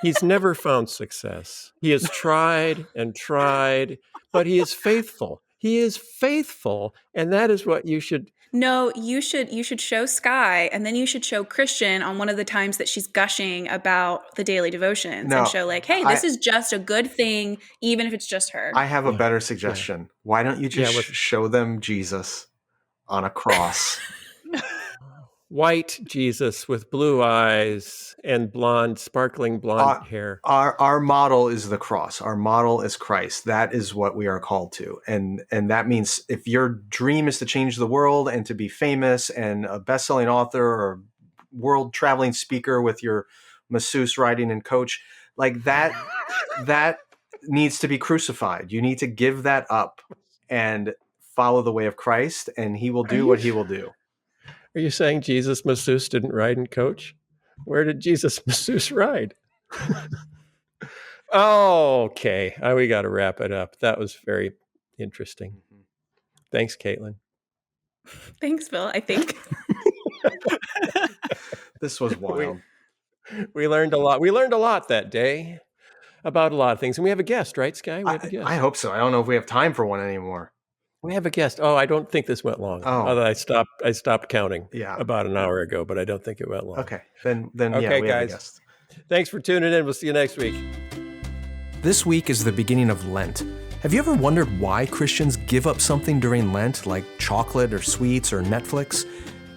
he's never found success. He has tried and tried, but he is faithful. He is faithful. And that is what you should. No, you should show Skye, and then you should show Christian on one of the times that she's gushing about the daily devotions and show like, hey, this is just a good thing, even if it's just her. I have a better suggestion. Yeah. Why don't you just show them Jesus on a cross? White Jesus with blue eyes and sparkling blonde hair. Our model is the cross. Our model is Christ. That is what we are called to. And that means if your dream is to change the world and to be famous and a best-selling author or world traveling speaker with your masseuse riding and coach, like that needs to be crucified. You need to give that up and follow the way of Christ, and He will do what He will do. Are you saying Jesus masseuse didn't ride and coach? Where did Jesus masseuse ride? Okay. We got to wrap it up. That was very interesting. Thanks, Kaitlyn. Thanks, Phil, I think. This was wild. We learned a lot. We learned a lot that day about a lot of things. And we have a guest, right, Skye? We have a I guest. hope so. I don't know if we have time for one anymore. We have a guest. Oh, I don't think this went long. Oh. Although I stopped counting Yeah. about an hour ago, but I don't think it went long. Okay. Then Okay, yeah, we have a guys. guest. Thanks for tuning in. We'll see you next week. This week is the beginning of Lent. Have you ever wondered why Christians give up something during Lent, like chocolate or sweets or Netflix?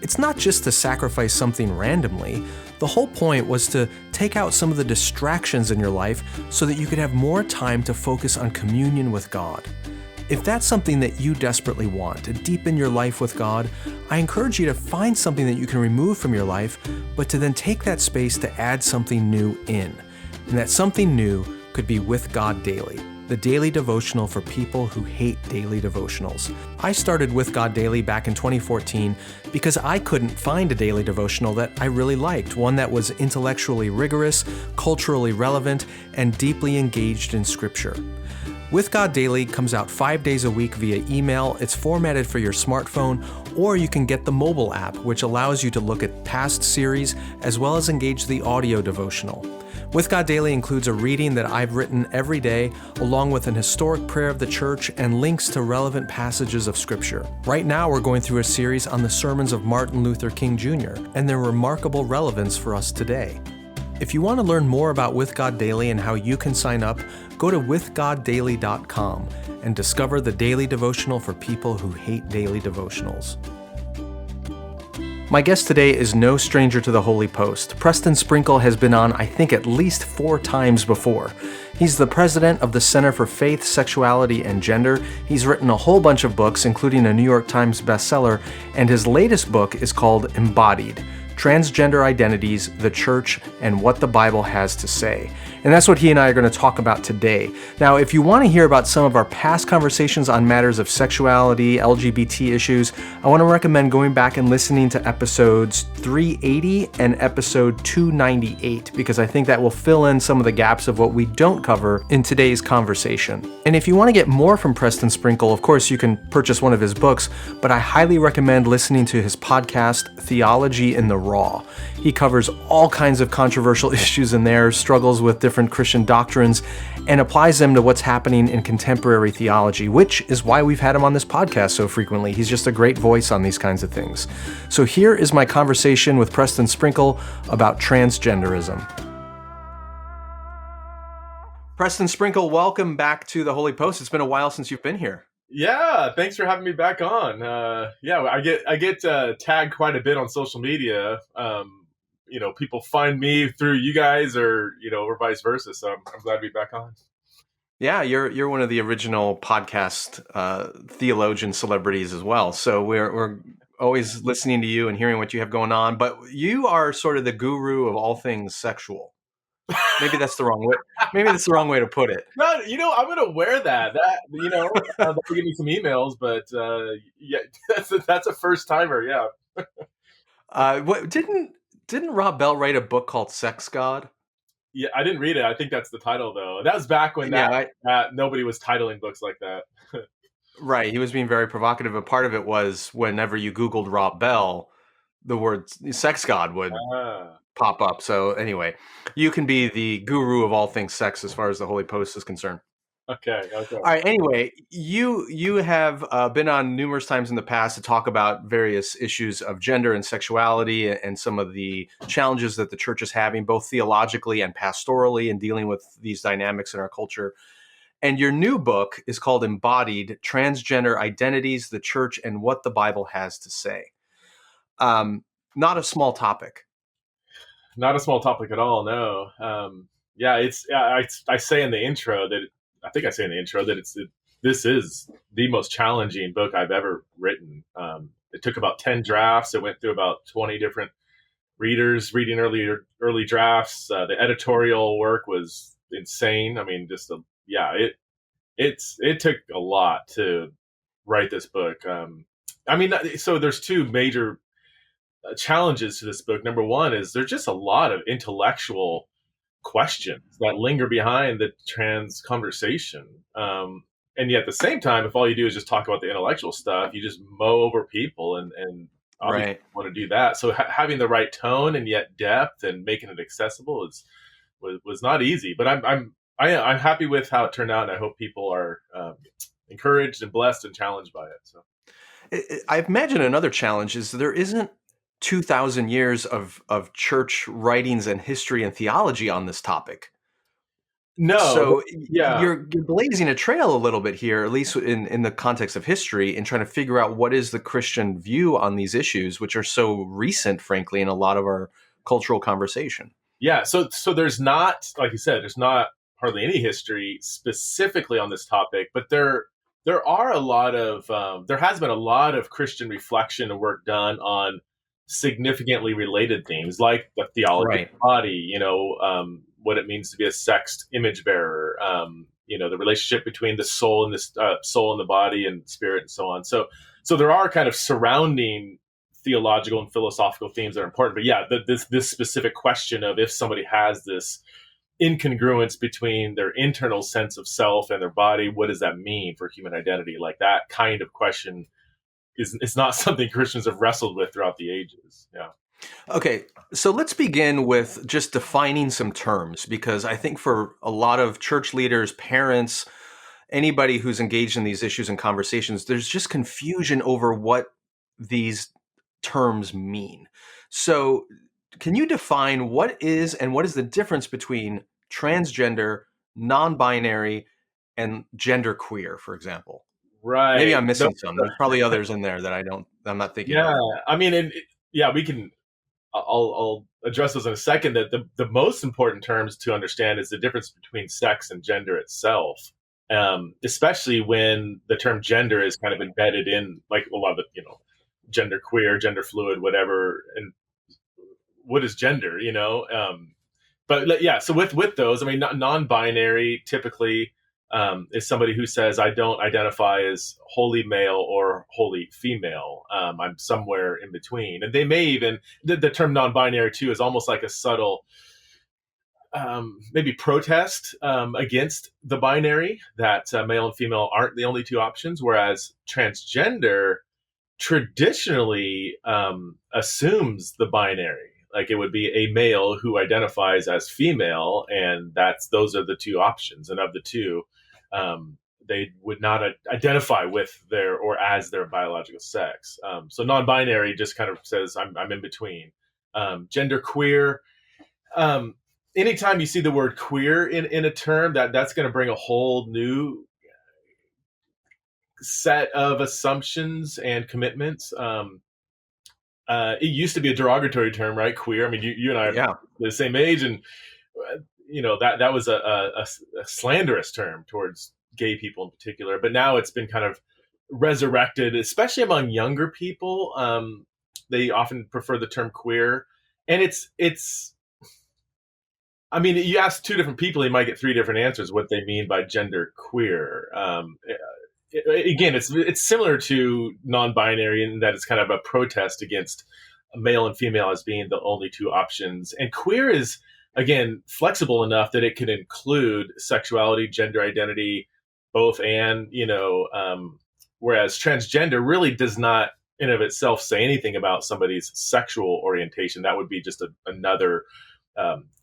It's not just to sacrifice something randomly. The whole point was to take out some of the distractions in your life so that you could have more time to focus on communion with God. If that's something that you desperately want, to deepen your life with God, I encourage you to find something that you can remove from your life, but to then take that space to add something new in. And that something new could be With God Daily, the daily devotional for people who hate daily devotionals. I started With God Daily back in 2014 because I couldn't find a daily devotional that I really liked, one that was intellectually rigorous, culturally relevant, and deeply engaged in Scripture. With God Daily comes out 5 days a week via email. It's formatted for your smartphone, or you can get the mobile app, which allows you to look at past series as well as engage the audio devotional. With God Daily includes a reading that I've written every day, along with an historic prayer of the church and links to relevant passages of Scripture. Right now, we're going through a series on the sermons of Martin Luther King Jr. and their remarkable relevance for us today. If you want to learn more about With God Daily and how you can sign up, go to withgoddaily.com and discover the daily devotional for people who hate daily devotionals. My guest today is no stranger to the Holy Post. Preston Sprinkle has been on, I think, at least 4 times before. He's the president of the Center for Faith, Sexuality, and Gender. He's written a whole bunch of books, including a New York Times bestseller, and his latest book is called Embodied: Transgender Identities, the Church, and What the Bible Has to Say. And that's what he and I are going to talk about today. Now, if you want to hear about some of our past conversations on matters of sexuality, LGBT issues, I want to recommend going back and listening to episodes 380 and episode 298, because I think that will fill in some of the gaps of what we don't cover in today's conversation. And if you want to get more from Preston Sprinkle, of course, you can purchase one of his books, but I highly recommend listening to his podcast, Theology in the Raw. He covers all kinds of controversial issues in there, struggles with different Christian doctrines, and applies them to what's happening in contemporary theology, which is why we've had him on this podcast so frequently. He's just a great voice on these kinds of things. So here is my conversation with Preston Sprinkle about transgenderism. Preston Sprinkle, welcome back to the Holy Post. It's been a while since you've been here. Yeah, thanks for having me back on. I get tagged quite a bit on social media. People find me through you guys, or vice versa. So I'm glad to be back on. Yeah, you're one of the original podcast theologian celebrities as well. So we're always listening to you and hearing what you have going on. But you are sort of the guru of all things sexual. Maybe that's the wrong way. Maybe that's the wrong way to put it. No, I'm gonna wear that. They'll give me some emails, but yeah, that's a first timer. Yeah. What didn't Rob Bell write a book called Sex God? Yeah, I didn't read it. I think that's the title, though. That was back when nobody was titling books like that. Right. He was being very provocative. A part of it was whenever you Googled Rob Bell, the word sex god would pop up. So anyway, you can be the guru of all things sex as far as the Holy Post is concerned. Okay. All right. Anyway, you have been on numerous times in the past to talk about various issues of gender and sexuality and some of the challenges that the church is having, both theologically and pastorally, in dealing with these dynamics in our culture. And your new book is called Embodied: Transgender Identities, the Church, and What the Bible Has to Say. Not a small topic. Not a small topic at all. No. I say in the intro that. I think I say in the intro that this is the most challenging book I've ever written. It took about 10 drafts. It went through about 20 different readers reading early drafts. The editorial work was insane. I mean, it took a lot to write this book. So there's 2 major challenges to this book. Number one is there's just a lot of intellectual questions that linger behind the trans conversation. And yet at the same time, if all you do is just talk about the intellectual stuff, you just mow over people and obviously Right. want to do that. So having the right tone and yet depth and making it accessible was not easy. But I'm happy with how it turned out, and I hope people are encouraged and blessed and challenged by it. So I imagine another challenge is there isn't 2,000 years of church writings and history and theology on this topic. no, So yeah. you're blazing a trail a little bit here, at least in the context of history, and trying to figure out what is the Christian view on these issues, which are so recent, frankly, in a lot of our cultural conversation. Yeah, so there's not, like you said, there's not hardly any history specifically on this topic, but there are a lot of there has been a lot of Christian reflection and work done on significantly related themes, like the theology Right. of the body, what it means to be a sexed image bearer, the relationship between the soul and soul and the body and spirit and so on. So there are kind of surrounding theological and philosophical themes that are important. But yeah, this specific question of if somebody has this incongruence between their internal sense of self and their body, what does that mean for human identity? Like that kind of question it's not something Christians have wrestled with throughout the ages. Yeah. Okay, so let's begin with just defining some terms, because I think for a lot of church leaders, parents, anybody who's engaged in these issues and conversations, there's just confusion over what these terms mean. So can you define what is the difference between transgender, non-binary, and genderqueer, for example? Right. Maybe I'm missing some. There's probably others in there that I'm not thinking Yeah. of. I mean, we can, I'll address those in a second. That the most important terms to understand is the difference between sex and gender itself. Especially when the term gender is kind of embedded in like a lot of the, gender queer, gender fluid, whatever. And what is gender, but yeah, so with those, I mean, non-binary typically is somebody who says, I don't identify as wholly male or wholly female. I'm somewhere in between. And they may even, the term non-binary too is almost like a subtle maybe protest against the binary, that male and female aren't the only two options, whereas transgender traditionally assumes the binary. Like it would be a male who identifies as female, and those are the two options. And of the two, they would not identify with their or as their biological sex. So non-binary just kind of says I'm in between. Gender queer. Anytime you see the word queer in a term, that's going to bring a whole new set of assumptions and commitments. It used to be a derogatory term, right? Queer. I mean, you and I are the same age, and that was a slanderous term towards gay people in particular. But now it's been kind of resurrected, especially among younger people. They often prefer the term queer, and it's. I mean, you ask two different people, you might get three different answers what they mean by gender queer. Again, it's similar to non-binary in that it's kind of a protest against male and female as being the only two options. And queer is, again, flexible enough that it can include sexuality, gender identity, both and, whereas transgender really does not in of itself say anything about somebody's sexual orientation. That would be just another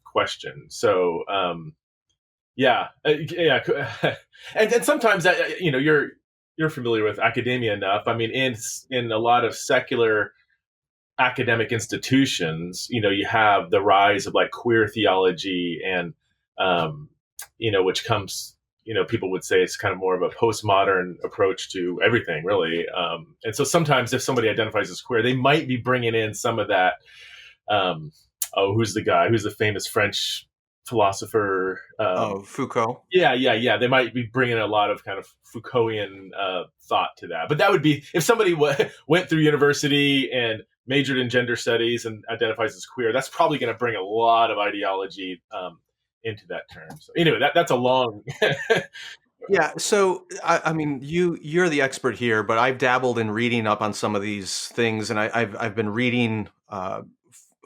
question. So, yeah. And sometimes that, you're familiar with academia enough. I mean, in a lot of secular academic institutions, you have the rise of like queer theology and, which comes, people would say it's kind of more of a postmodern approach to everything, really. And so sometimes if somebody identifies as queer, they might be bringing in some of that, who's the guy? Who's the famous French philosopher? Foucault. Yeah. They might be bringing a lot of kind of Foucaultian thought to that. But that would be if somebody went through university and majored in gender studies and identifies as queer. That's probably going to bring a lot of ideology into that term. So anyway, that's a long. Yeah. So I mean, you're the expert here, but I've dabbled in reading up on some of these things, and I've been reading.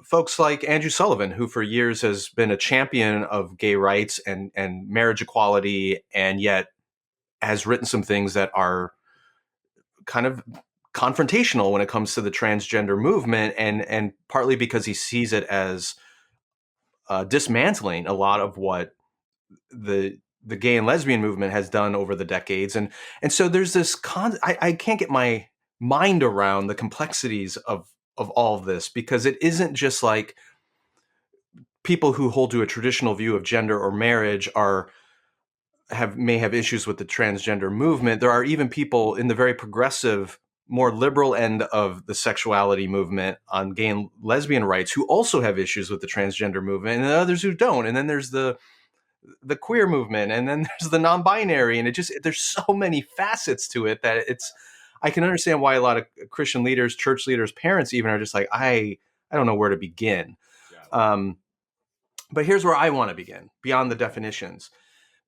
Folks like Andrew Sullivan, who for years has been a champion of gay rights and marriage equality, and yet has written some things that are kind of confrontational when it comes to the transgender movement, and partly because he sees it as dismantling a lot of what the gay and lesbian movement has done over the decades. And so there's this I can't get my mind around the complexities of all of this, because it isn't just like people who hold to a traditional view of gender or marriage may have issues with the transgender movement. There are even people in the very progressive, more liberal end of the sexuality movement on gay and lesbian rights who also have issues with the transgender movement, and others who don't. And then there's the queer movement, and then there's the non-binary, and there's so many facets to it that I can understand why a lot of Christian leaders, church leaders, parents even are just like, I don't know where to begin. Yeah. But here's where I want to begin, beyond the definitions.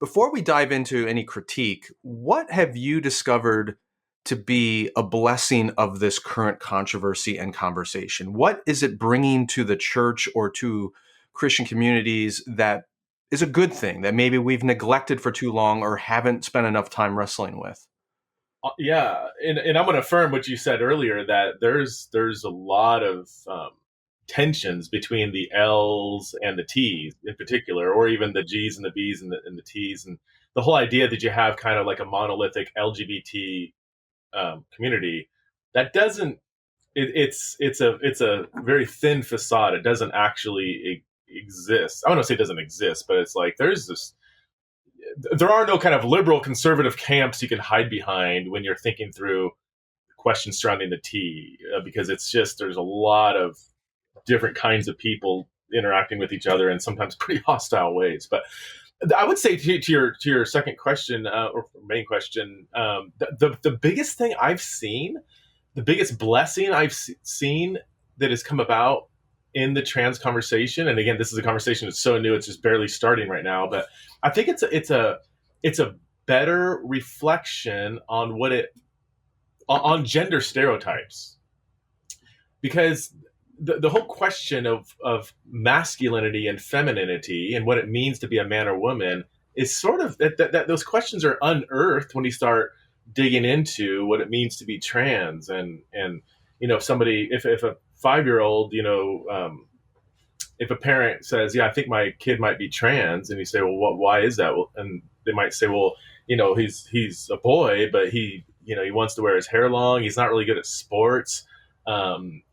Before we dive into any critique, what have you discovered to be a blessing of this current controversy and conversation? What is it bringing to the church or to Christian communities that is a good thing that maybe we've neglected for too long or haven't spent enough time wrestling with? Yeah, and I'm going to affirm what you said earlier, that there's a lot of tensions between the L's and the T's in particular, or even the G's and the B's and the T's, and the whole idea that you have kind of like a monolithic LGBT community that doesn't. It's a very thin facade. It doesn't actually exist. I don't want to say it doesn't exist, but it's like there are no kind of liberal conservative camps you can hide behind when you're thinking through questions surrounding the T, because it's just, there's a lot of different kinds of people interacting with each other in sometimes pretty hostile ways. But I would say to your second question, or main question, the biggest thing I've seen, the biggest blessing I've seen that has come about in the trans conversation, and again, this is a conversation that's so new, it's just barely starting right now, but I think it's a better reflection on on gender stereotypes, because the whole question of masculinity and femininity and what it means to be a man or woman is sort of that those questions are unearthed when you start digging into what it means to be trans. And if a 5-year-old, if a parent says, yeah, I think my kid might be trans, and you say, well, why is that? Well, and they might say, well, he's a boy, but he wants to wear his hair long. He's not really good at sports.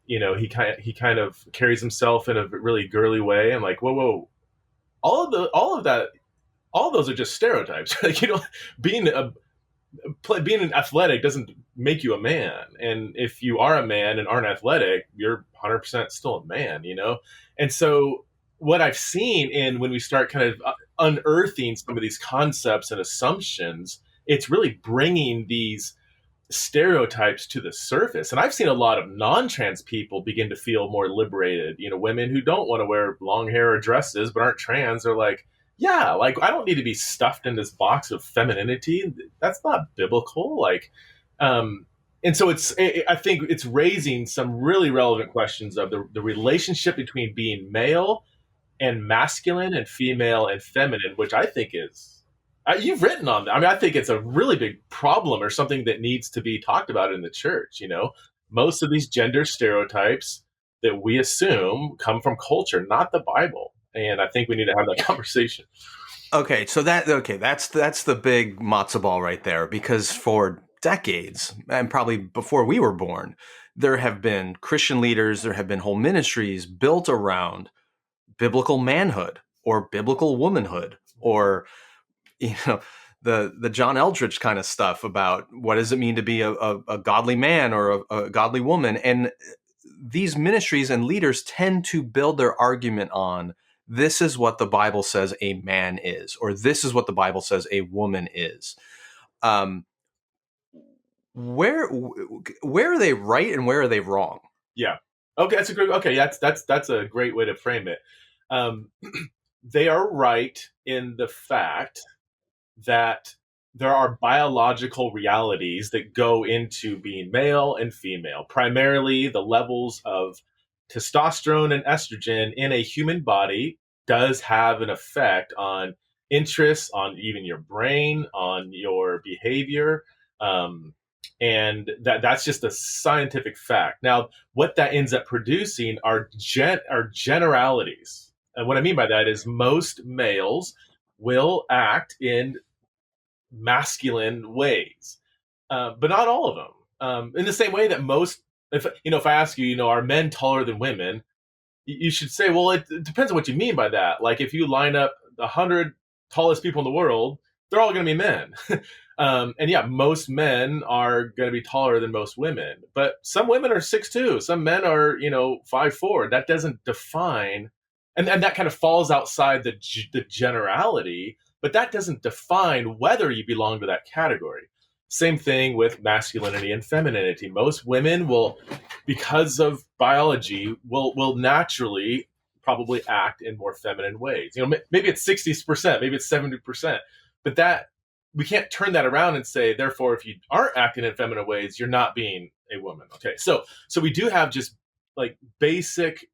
He kind of carries himself in a really girly way. And like, whoa, all of those are just stereotypes. Like, being an athletic doesn't make you a man. And if you are a man and aren't athletic, you're 100% still a man, And so what I've seen when we start kind of unearthing some of these concepts and assumptions, it's really bringing these stereotypes to the surface. And I've seen a lot of non-trans people begin to feel more liberated. Women who don't want to wear long hair or dresses but aren't trans are like, yeah, like, I don't need to be stuffed in this box of femininity. That's not biblical. Like, and so I think it's raising some really relevant questions of the relationship between being male and masculine and female and feminine, which I think is, you've written on that. I mean, I think it's a really big problem, or something that needs to be talked about in the church. Most of these gender stereotypes that we assume come from culture, not the Bible. And I think we need to have that conversation. Okay, so that's the big matzo ball right there, because for decades, and probably before we were born, there have been Christian leaders, there have been whole ministries built around biblical manhood or biblical womanhood, or the John Eldridge kind of stuff about what does it mean to be a godly man or a godly woman. And these ministries and leaders tend to build their argument on, this is what the Bible says a man is, or this is what the Bible says a woman is. Where are they right and where are they wrong? Yeah. Okay, that's a great way to frame it. They are right in the fact that there are biological realities that go into being male and female, primarily the levels of testosterone and estrogen in a human body does have an effect on interests, on even your brain, on your behavior. And that's just a scientific fact. Now, what that ends up producing are generalities. And what I mean by that is most males will act in masculine ways, but not all of them. In the same way that most, if I ask you, are men taller than women? You should say, well, it depends on what you mean by that. Like if you line up 100 tallest people in the world, they're all going to be men. And yeah, most men are going to be taller than most women, but some women are 6'2", some men are 5'4". That doesn't define, and that kind of falls outside the generality, but that doesn't define whether you belong to that category. Same thing with masculinity and femininity. Most women will, because of biology, will naturally probably act in more feminine ways. Maybe it's 60%, maybe it's 70%, but that we can't turn that around and say, therefore, if you aren't acting in feminine ways, you're not being a woman. Okay, so we do have just like basic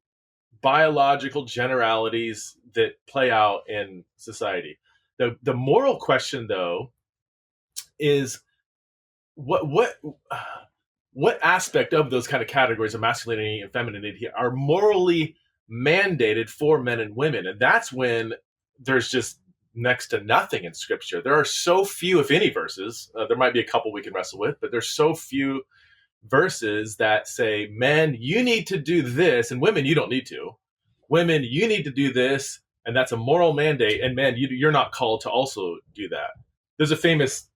biological generalities that play out in society. The moral question, though, is what aspect of those kind of categories of masculinity and femininity are morally mandated for men and women? And that's when there's just next to nothing in Scripture. There are so few, if any, verses. There might be a couple we can wrestle with, but there's so few verses that say, men, you need to do this, and women, you don't need to. Women, you need to do this, and that's a moral mandate, and men, you're not called to also do that. There's a famous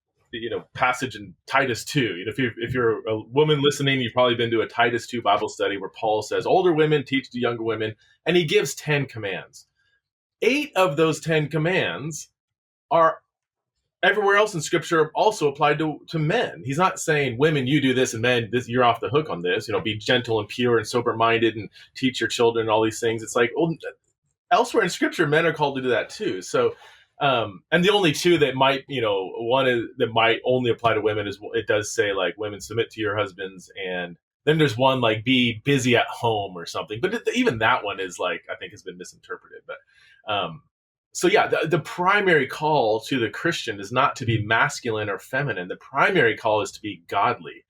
passage in Titus 2. If you're a woman listening, you've probably been to a Titus 2 Bible study where Paul says, older women teach to younger women, and he gives 10 commands. 8 of those 10 commands are everywhere else in Scripture also applied to men. He's not saying, women, you do this, and men, you're off the hook on this. Be gentle and pure and sober-minded and teach your children and all these things. It's like, elsewhere in Scripture, men are called to do that too. So, and the only two that might, one is, that might only apply to women is, it does say like, women, submit to your husbands, and then there's one like, be busy at home or something. But even that one is like, I think has been misinterpreted. But so yeah, the primary call to the Christian is not to be masculine or feminine. The primary call is to be godly.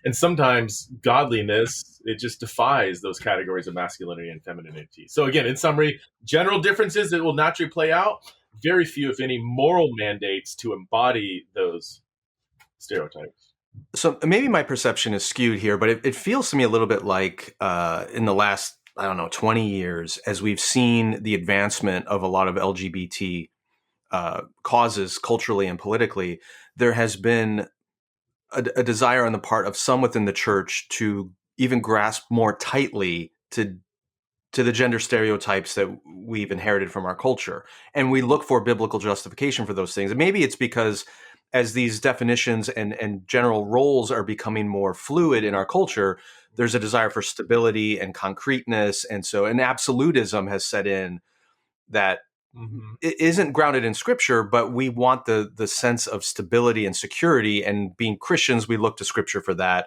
And sometimes godliness, it just defies those categories of masculinity and femininity. So again, in summary, general differences that will naturally play out, very few, if any, moral mandates to embody those stereotypes. So maybe my perception is skewed here, but it feels to me a little bit like in the last, 20 years, as we've seen the advancement of a lot of LGBT causes culturally and politically, there has been a desire on the part of some within the church to even grasp more tightly to the gender stereotypes that we've inherited from our culture. And we look for biblical justification for those things. And maybe it's because as these definitions and general roles are becoming more fluid in our culture, there's a desire for stability and concreteness. And so an absolutism has set in that it isn't grounded in Scripture, but we want the sense of stability and security. And being Christians, we look to Scripture for that,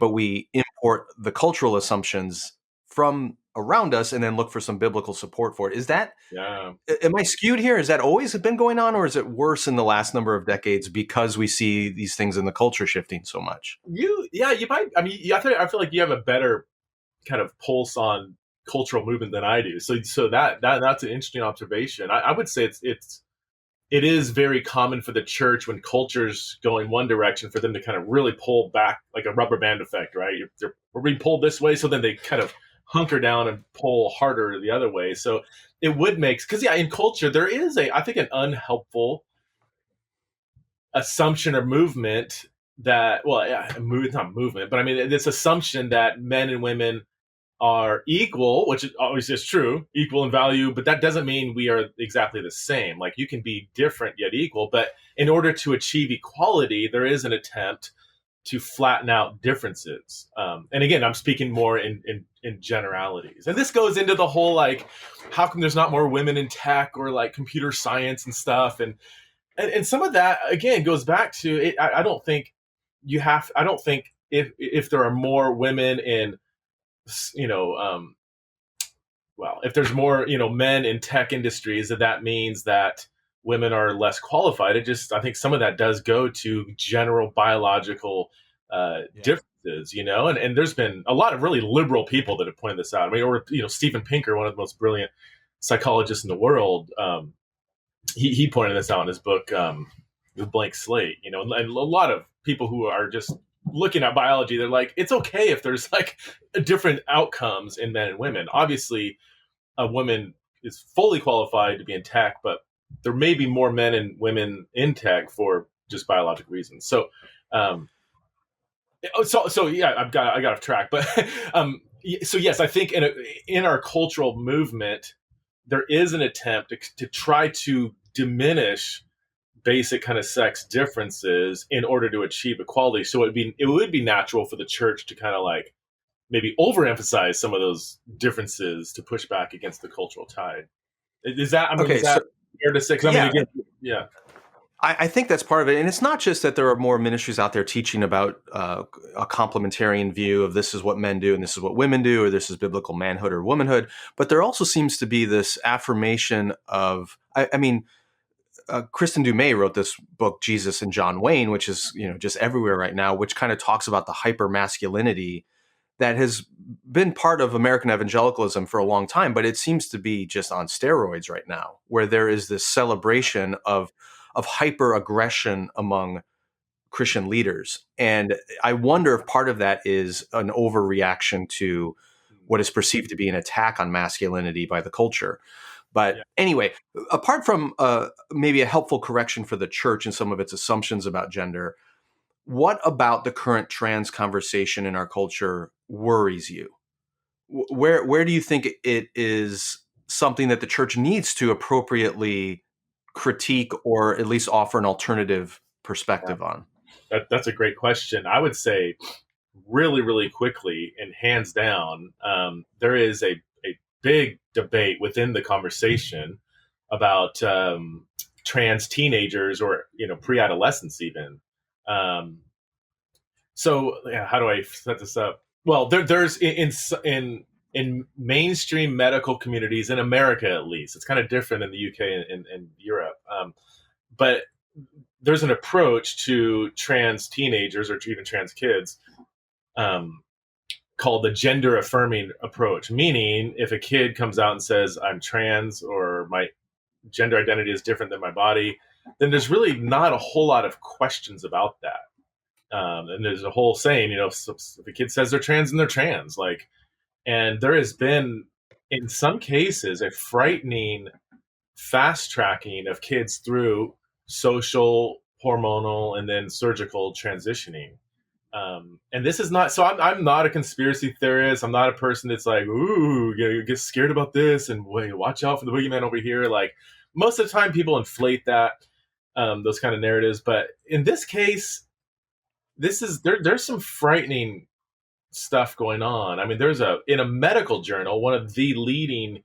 but we import the cultural assumptions from around us and then look for some biblical support for it. Is that, am I skewed here? Is that always been going on, or is it worse in the last number of decades because we see these things in the culture shifting so much? You might. I mean, I feel like you have a better kind of pulse on cultural movement than I do. So that's an interesting observation. I would say it is very common for the church when culture's going one direction for them to kind of really pull back like a rubber band effect, right? We're being pulled this way, so then they kind of hunker down and pull harder the other way. So it would make, because in culture there is I think an unhelpful assumption or movement that, it's not movement, but I mean this assumption that men and women are equal, which obviously is true, equal in value, but that doesn't mean we are exactly the same. Like you can be different yet equal, but in order to achieve equality, there is an attempt to flatten out differences. And again, I'm speaking more in generalities. And this goes into the whole, like, how come there's not more women in tech or like computer science and stuff? And some of that, again, goes back to it. I don't think if there are more women in, if there's more, men in tech industries, that means that women are less qualified. I think some of that does go to general biological differences, and there's been a lot of really liberal people that have pointed this out. I mean, or, Steven Pinker, one of the most brilliant psychologists in the world, he pointed this out in his book, The Blank Slate, and a lot of people who are just looking at biology, they're like, it's okay if there's like different outcomes in men and women. Obviously, a woman is fully qualified to be in tech, but there may be more men and women in tech for just biological reasons. So, yeah, I got off track, but so yes, I think in our cultural movement, there is an attempt to try to diminish basic kind of sex differences in order to achieve equality. So it would be natural for the church to kind of like maybe overemphasize some of those differences to push back against the cultural tide. Is that fair to say? Yeah. I think that's part of it. And it's not just that there are more ministries out there teaching about a complementarian view of this is what men do and this is what women do, or this is biblical manhood or womanhood. But there also seems to be this affirmation of, Kristen Dumais wrote this book, Jesus and John Wayne, which is, just everywhere right now, which kind of talks about the hyper masculinity that has been part of American evangelicalism for a long time, but it seems to be just on steroids right now, where there is this celebration of hyper aggression among Christian leaders. And I wonder if part of that is an overreaction to what is perceived to be an attack on masculinity by the culture. But anyway, apart from maybe a helpful correction for the church and some of its assumptions about gender, what about the current trans conversation in our culture worries you? Where do you think it is something that the church needs to appropriately critique or at least offer an alternative perspective on? That's a great question. I would say really, really quickly and hands down, there is a big debate within the conversation about trans teenagers or, pre-adolescents even. So how do I set this up? Well, there's in mainstream medical communities in America, at least, it's kind of different in the UK and Europe. But there's an approach to trans teenagers or even trans kids called the gender affirming approach. Meaning, if a kid comes out and says, I'm trans or my gender identity is different than my body, then there's really not a whole lot of questions about that. And there's a whole saying, if a kid says they're trans, and they're trans. And there has been, in some cases, a frightening fast tracking of kids through social, hormonal, and then surgical transitioning. And this is not, so I'm not a conspiracy theorist. I'm not a person that's like, ooh, you get scared about this and wait, watch out for the boogeyman over here. Like, most of the time people inflate that, those kind of narratives. But in this case, there's some frightening stuff going on. I mean, in a medical journal, one of the leading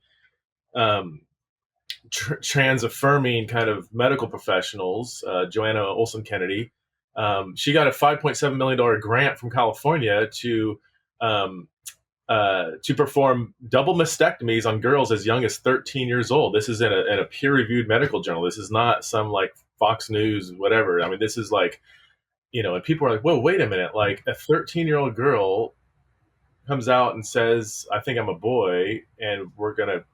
trans affirming kind of medical professionals, Joanna Olson Kennedy, she got a $5.7 million grant from California to perform double mastectomies on girls as young as 13 years old. This is in a peer-reviewed medical journal. This is not some like Fox News, whatever. I mean, this is like, and people are like, whoa, wait a minute. Like, a 13-year-old girl comes out and says, I think I'm a boy, and we're going to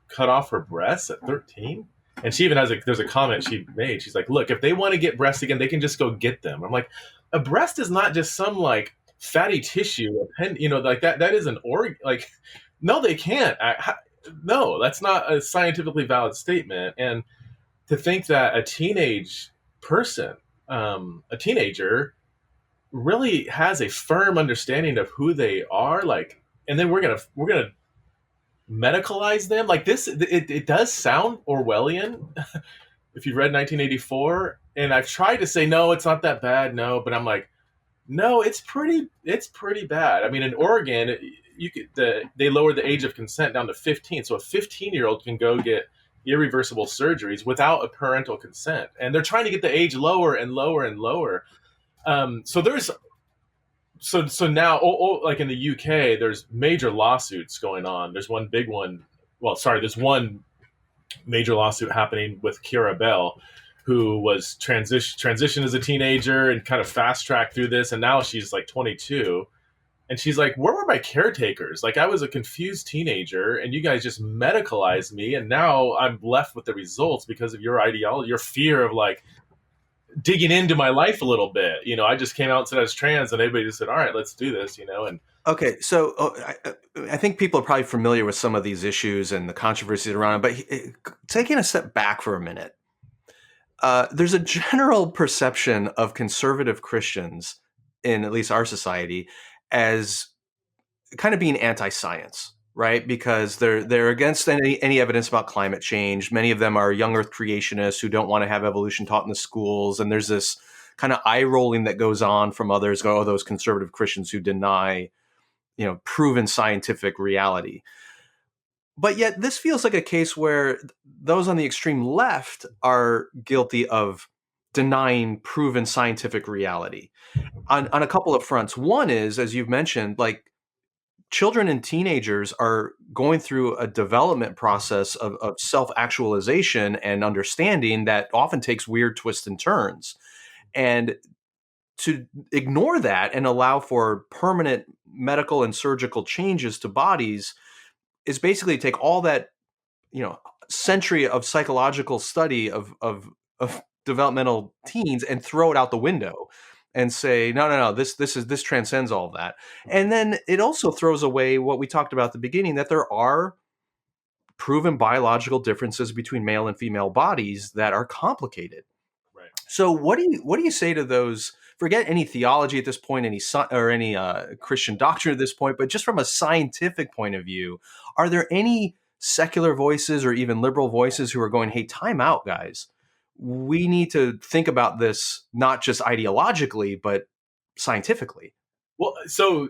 cut off her breasts at 13? And she even there's a comment she made. She's like, look, if they want to get breasts again, they can just go get them. I'm like, a breast is not just some like fatty tissue, like that is an organ. Like, no, they can't. No, that's not a scientifically valid statement. And to think that a teenage person, a teenager, really has a firm understanding of who they are, like, and then we're gonna medicalize them like this. It does sound Orwellian. If you've read 1984, and I've tried to say no, it's not that bad, no, but I'm like, no, it's pretty bad. I mean, in Oregon, they lowered the age of consent down to 15, so a 15-year-old can go get irreversible surgeries without a parental consent, and they're trying to get the age lower and lower and lower. So now, like in the UK, there's major lawsuits going on. There's one big one. Well, sorry, there's one major lawsuit happening with Kira Bell, who was transitioned as a teenager and kind of fast tracked through this, and now she's like 22. And she's like, where were my caretakers? Like, I was a confused teenager, and you guys just medicalized me, and now I'm left with the results because of your ideology, your fear of like digging into my life a little bit. You know, I just came out and said I was trans, and everybody just said, all right, let's do this, you know. And Okay, so I think people are probably familiar with some of these issues and the controversies around it, but taking a step back for a minute, there's a general perception of conservative Christians in at least our society as kind of being anti-science, right? Because they're against any evidence about climate change. Many of them are young Earth creationists who don't want to have evolution taught in the schools, and there's this kind of eye rolling that goes on from others. Oh, those conservative Christians who deny, you know, proven scientific reality. But yet this feels like a case where those on the extreme left are guilty of denying proven scientific reality on a couple of fronts. One is, as you've mentioned, like children and teenagers are going through a development process of self-actualization and understanding that often takes weird twists and turns. And to ignore that and allow for permanent medical and surgical changes to bodies is basically take all that, you know, century of psychological study of developmental teens and throw it out the window and say, no, this transcends all of that. And then it also throws away what we talked about at the beginning, that there are proven biological differences between male and female bodies that are complicated. right. So what do you say to those? Forget any theology at this point, any Christian doctrine at this point, but just from a scientific point of view, are there any secular voices or even liberal voices who are going, hey, time out, guys? We need to think about this not just ideologically, but scientifically. Well, so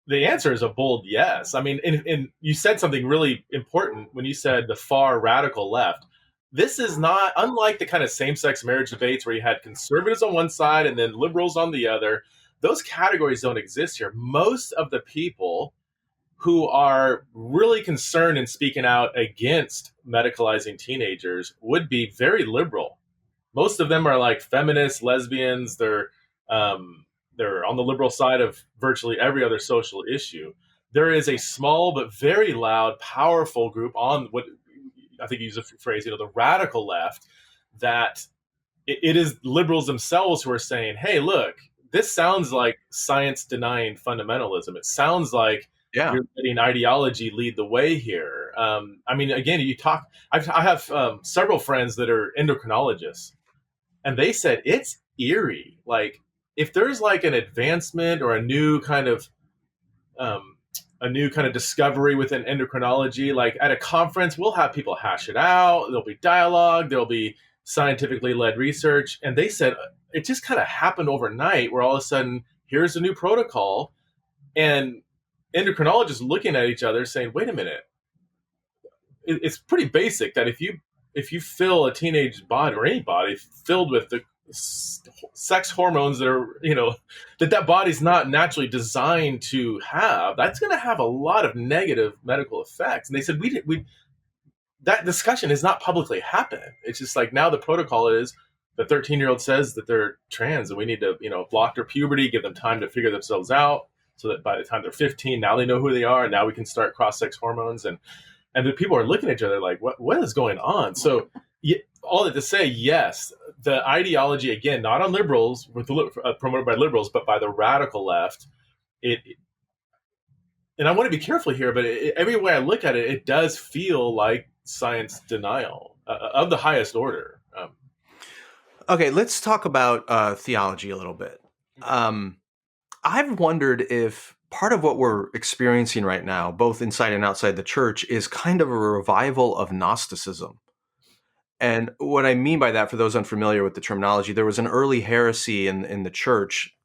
the answer is a bold yes. I mean, and you said something really important when you said the far radical left. This is not unlike the kind of same-sex marriage debates where you had conservatives on one side and then liberals on the other. Those categories don't exist here. Most of the people who are really concerned and speaking out against medicalizing teenagers would be very liberal. Most of them are like feminists, lesbians. They're on the liberal side of virtually every other social issue. There is a small but very loud, powerful group on what I think you use the phrase, you know, the radical left, that it is liberals themselves who are saying, hey, look, this sounds like science denying fundamentalism. It sounds like you're letting ideology lead the way here. I mean, again, I have several friends that are endocrinologists, and they said it's eerie. Like, if there's like an advancement or a new kind of discovery within endocrinology, like at a conference, we'll have people hash it out. There'll be dialogue. There'll be scientifically led research. And they said it just kind of happened overnight where all of a sudden, here's a new protocol. And endocrinologists looking at each other saying, wait a minute, it's pretty basic that if you fill a teenage body or any body filled with the sex hormones that are, you know, that body's not naturally designed to have, that's going to have a lot of negative medical effects. And they said we that discussion has not publicly happened. It's just like now the protocol is the 13-year-old says that they're trans, and we need to, you know, block their puberty, give them time to figure themselves out, so that by the time they're 15, now they know who they are, and now we can start cross-sex hormones. And the people are looking at each other like, what is going on? So all that to say, yes, the ideology, again, not on liberals, promoted by liberals, but by the radical left. And I want to be careful here, but every way I look at it, it does feel like science denial of the highest order. Okay, let's talk about theology a little bit. I've wondered if part of what we're experiencing right now, both inside and outside the church, is kind of a revival of Gnosticism. And what I mean by that, for those unfamiliar with the terminology, there was an early heresy in the church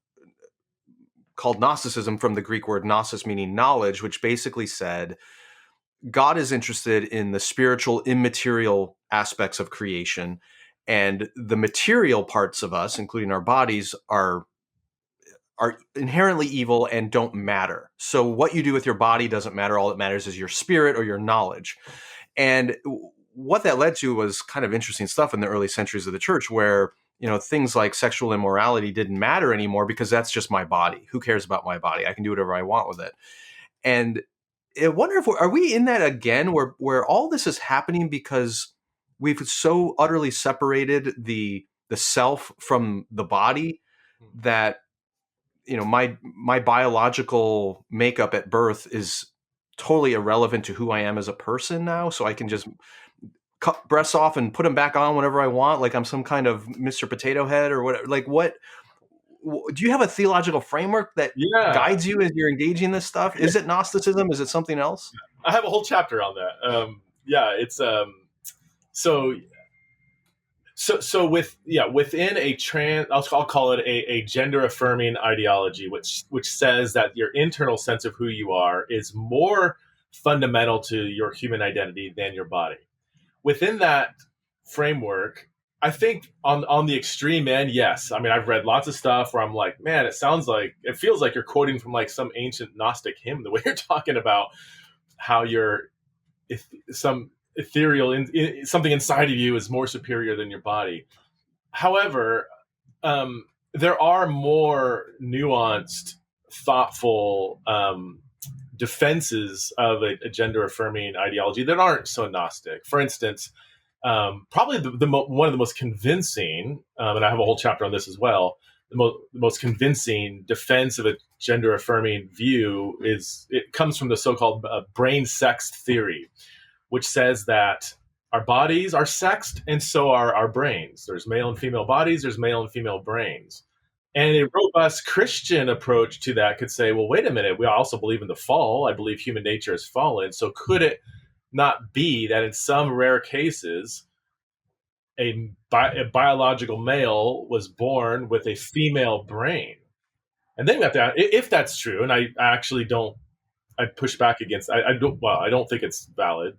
called Gnosticism, from the Greek word gnosis, meaning knowledge, which basically said God is interested in the spiritual, immaterial aspects of creation, and the material parts of us, including our bodies, are inherently evil and don't matter. So what you do with your body doesn't matter. All that matters is your spirit or your knowledge. And what that led to was kind of interesting stuff in the early centuries of the church, where things like sexual immorality didn't matter anymore because that's just my body. Who cares about my body? I can do whatever I want with it. And I wonder if are we in that again, where all this is happening because we've so utterly separated the self from the body that my biological makeup at birth is totally irrelevant to who I am as a person now. So I can just cut breasts off and put them back on whenever I want, like I'm some kind of Mr. Potato Head or whatever. Like, what do you have a theological framework that guides you as you're engaging this stuff? Is it Gnosticism? Is it something else? I have a whole chapter on that. It's so within a I'll call it a gender affirming ideology, which says that your internal sense of who you are is more fundamental to your human identity than your body. Within that framework, I think on the extreme end, yes. I mean, I've read lots of stuff where I'm like, man, it feels like you're quoting from like some ancient Gnostic hymn, the way you're talking about how some ethereal, something inside of you is more superior than your body. However, there are more nuanced, thoughtful defenses of a gender-affirming ideology that aren't so Gnostic. For instance, probably one of the most convincing, and I have a whole chapter on this as well, the most convincing defense of a gender-affirming view comes from the so-called brain sex theory, which says that our bodies are sexed and so are our brains. There's male and female bodies, there's male and female brains. And a robust Christian approach to that could say, well, wait a minute, we also believe in the fall. I believe human nature has fallen. So could it not be that in some rare cases, a biological male was born with a female brain? And then we have to, if that's true, and I actually don't, I push back against, I don't think it's valid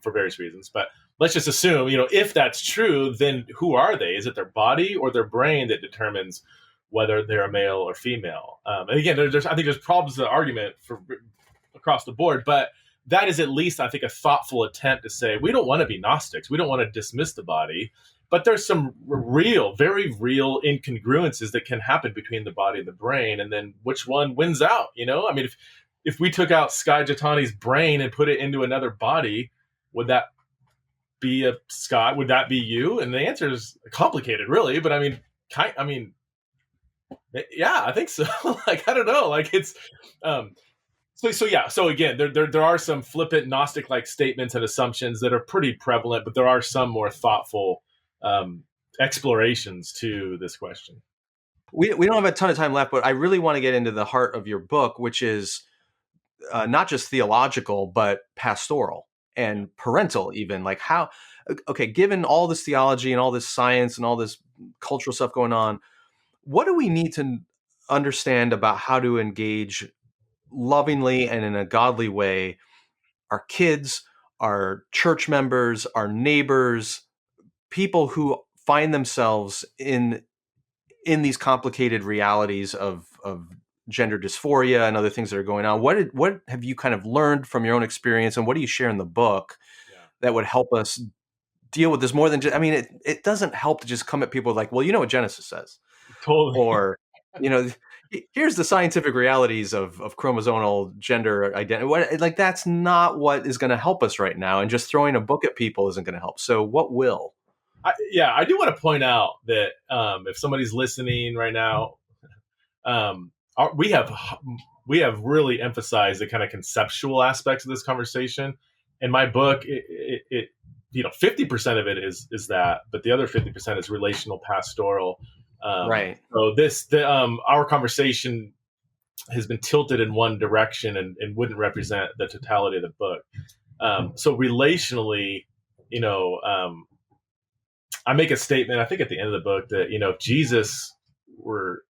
for various reasons, but let's just assume, if that's true, then who are they? Is it their body or their brain that determines whether they're a male or female? And again, I think there's problems to the argument for across the board, but that is at least, I think, a thoughtful attempt to say, we don't want to be Gnostics. We don't want to dismiss the body, but there's some very real incongruences that can happen between the body and the brain. And then which one wins out? I mean, if we took out Skye Jatani's brain and put it into another body, would that be a Skye? Would that be you? And the answer is complicated, really. But I mean, yeah, I think so. Like, I don't know. Like, it's So again, there are some flippant Gnostic-like statements and assumptions that are pretty prevalent, but there are some more thoughtful explorations to this question. We don't have a ton of time left, but I really want to get into the heart of your book, which is not just theological, but pastoral and parental even. Like given all this theology and all this science and all this cultural stuff going on, what do we need to understand about how to engage lovingly and in a godly way our kids, our church members, our neighbors, people who find themselves in these complicated realities of gender dysphoria and other things that are going on? What have you kind of learned from your own experience, and what do you share in the book that would help us deal with this more than just, I mean, it doesn't help to just come at people like, well, you know what Genesis says. Totally. Or, here's the scientific realities of chromosomal gender identity. Like, that's not what is going to help us right now. And just throwing a book at people isn't going to help. So what will? I do want to point out that if somebody's listening right now, we have really emphasized the kind of conceptual aspects of this conversation. In my book, it 50% of it is that, but the other 50% is relational pastoral. Right. So our conversation has been tilted in one direction and wouldn't represent the totality of the book. So relationally, I make a statement, I think at the end of the book, that, if Jesus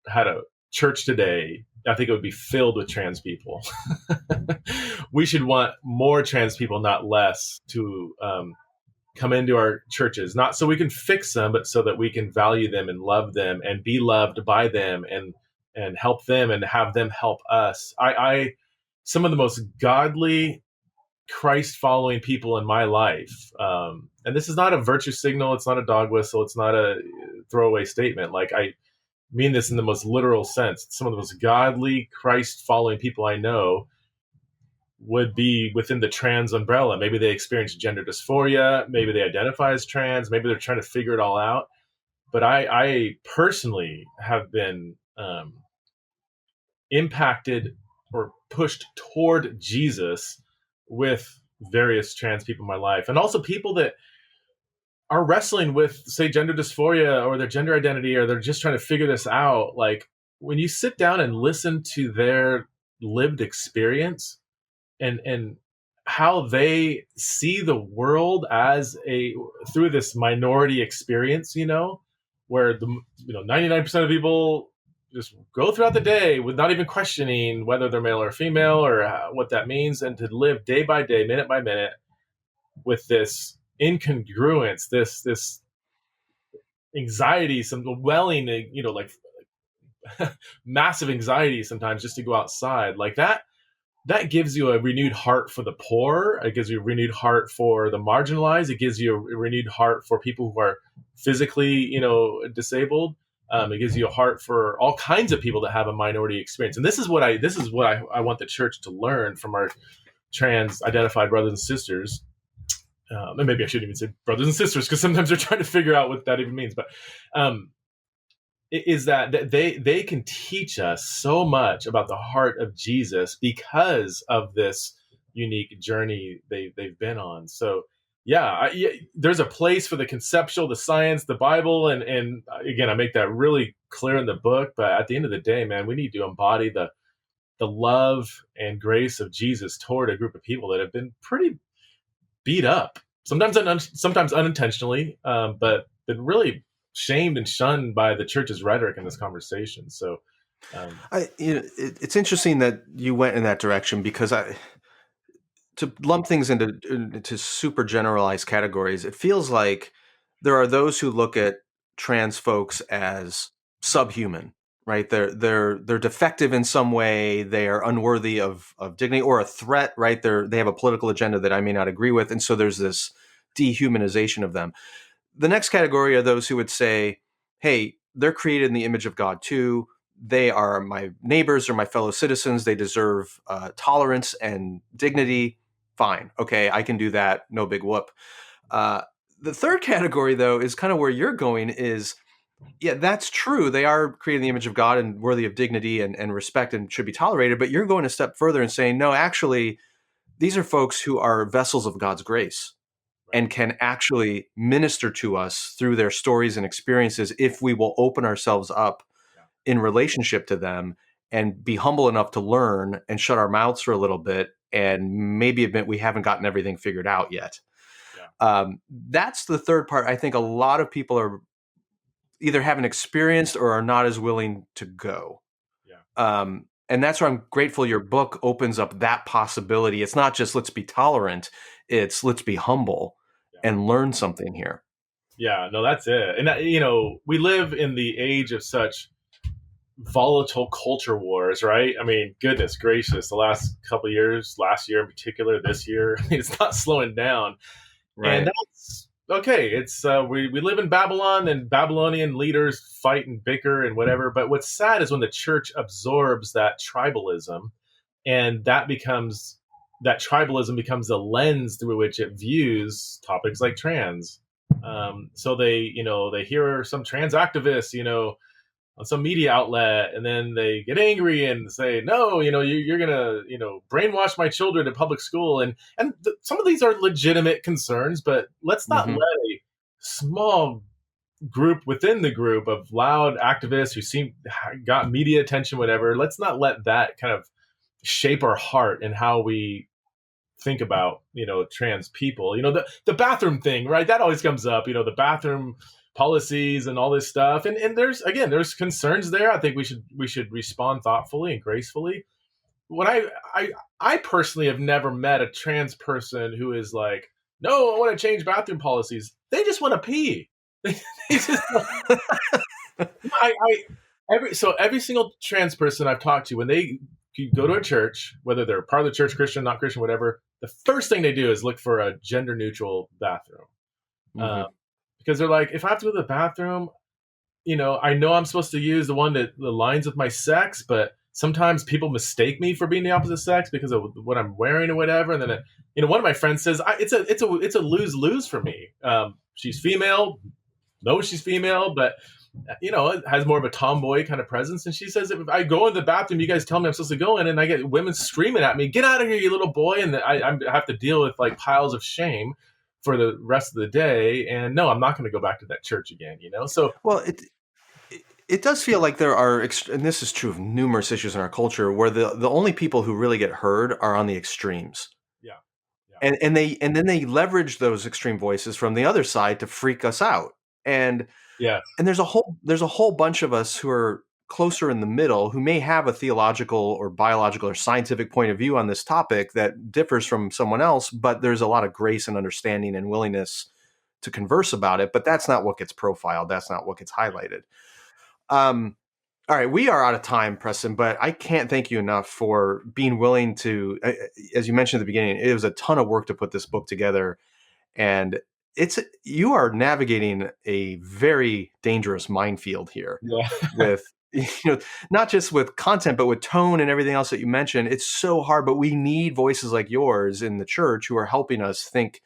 had a church today, I think it would be filled with trans people. We should want more trans people, not less, to come into our churches, not so we can fix them, but so that we can value them and love them and be loved by them and help them and have them help us. Some of the most godly Christ following people in my life. And this is not a virtue signal. It's not a dog whistle. It's not a throwaway statement. Like, I mean this in the most literal sense. Some of the most godly Christ following people I know would be within the trans umbrella. Maybe they experience gender dysphoria. Maybe they identify as trans. Maybe they're trying to figure it all out. But I personally have been impacted or pushed toward Jesus with various trans people in my life, and also people that are wrestling with, say, gender dysphoria or their gender identity, or they're just trying to figure this out. Like, when you sit down and listen to their lived experience and how they see the world as through this minority experience, where 99% of people just go throughout the day with not even questioning whether they're male or female or what that means, and to live day by day, minute by minute, with this incongruence, this anxiety, some welling, like massive anxiety sometimes just to go outside. Like that gives you a renewed heart for the poor. It gives you a renewed heart for the marginalized. It gives you a renewed heart for people who are physically, disabled. It gives you a heart for all kinds of people that have a minority experience. And this is what I want the church to learn from our trans identified brothers and sisters. And maybe I shouldn't even say brothers and sisters, because sometimes they're trying to figure out what that even means. But is that they can teach us so much about the heart of Jesus because of this unique journey they've been on. So yeah, there's a place for the conceptual, the science, the Bible, and again, I make that really clear in the book. But at the end of the day, man, we need to embody the love and grace of Jesus toward a group of people that have been pretty beat up, sometimes unintentionally, but been really shamed and shunned by the church's rhetoric in this conversation. So it's interesting that you went in that direction, because to lump things into super generalized categories, it feels like there are those who look at trans folks as subhuman, right? They're defective in some way. They are unworthy of dignity, or a threat, right? They have a political agenda that I may not agree with. And so there's this dehumanization of them. The next category are those who would say, hey, they're created in the image of God too. They are my neighbors or my fellow citizens. They deserve tolerance and dignity. Fine. Okay, I can do that. No big whoop. The third category, though, is kind of where you're going is, yeah, that's true. They are created in the image of God and worthy of dignity and respect and should be tolerated. But you're going a step further and saying, no, actually, these are folks who are vessels of God's grace and can actually minister to us through their stories and experiences if we will open ourselves up in relationship to them and be humble enough to learn and shut our mouths for a little bit and maybe admit we haven't gotten everything figured out yet. Yeah. That's the third part. I think a lot of people are either haven't experienced or are not as willing to go. Yeah. And that's why I'm grateful your book opens up that possibility. It's not just let's be tolerant, it's let's be humble and learn something here. Yeah, no, that's it. And, we live in the age of such volatile culture wars, right? I mean, goodness gracious, the last couple of years, last year in particular, this year, it's not slowing down. Right. And that's okay. It's we live in Babylon, and Babylonian leaders fight and bicker and whatever. But what's sad is when the church absorbs that tribalism, and that tribalism becomes the lens through which it views topics like trans. So they hear some trans activists, on some media outlet, and then they get angry and say, no, you're gonna, brainwash my children in public school. And some of these are legitimate concerns, but let's not let a small group within the group of loud activists who got media attention, whatever, let's not let that kind of shape our heart and how we think about, trans people. The bathroom thing, right? That always comes up, the bathroom policies and all this stuff. And there's concerns there. I think we should respond thoughtfully and gracefully. When I personally have never met a trans person who is like, no, I want to change bathroom policies. They just want to pee. They just every single trans person I've talked to, when they go to a church, whether they're part of the church, Christian, not Christian, whatever, the first thing they do is look for a gender neutral bathroom. Because they're like, if I have to go to the bathroom, I know I'm supposed to use the one that aligns with my sex, but sometimes people mistake me for being the opposite sex because of what I'm wearing or whatever. And then, one of my friends says, it's a lose-lose for me. She's female, knows she's female, but it has more of a tomboy kind of presence. And she says, if I go in the bathroom, you guys tell me I'm supposed to go in, and I get women screaming at me, "Get out of here, you little boy!" And I have to deal with like piles of shame for the rest of the day. And no, I'm not going to go back to that church again. So well, it does feel like there are, and this is true of numerous issues in our culture, where the only people who really get heard are on the extremes. Yeah. And then they leverage those extreme voices from the other side to freak us out. And there's a whole bunch of us who are closer in the middle, who may have a theological or biological or scientific point of view on this topic that differs from someone else, but there's a lot of grace and understanding and willingness to converse about it. But that's not what gets profiled. That's not what gets highlighted. All right, we are out of time, Preston, but I can't thank you enough for being willing to, as you mentioned at the beginning, it was a ton of work to put this book together, and you are navigating a very dangerous minefield here with, not just with content, but with tone and everything else that you mentioned. It's so hard, but we need voices like yours in the church who are helping us think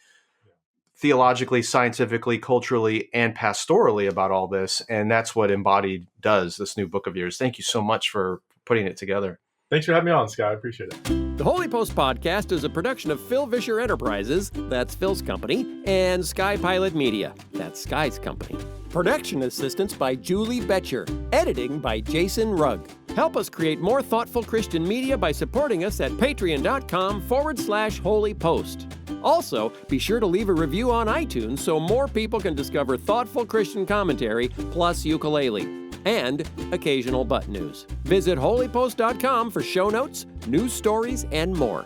theologically, scientifically, culturally, and pastorally about all this. And that's what Embodied does, this new book of yours. Thank you so much for putting it together. Thanks for having me on, Skye. I appreciate it. The Holy Post podcast is a production of Phil Vischer Enterprises, that's Phil's company, and Skye Pilot Media, that's Skye's company. Production assistance by Julie Betcher. Editing by Jason Rugg. Help us create more thoughtful Christian media by supporting us at patreon.com/Holy Post. Also, be sure to leave a review on iTunes so more people can discover thoughtful Christian commentary plus ukulele and occasional butt news. Visit holypost.com for show notes, news stories, and more.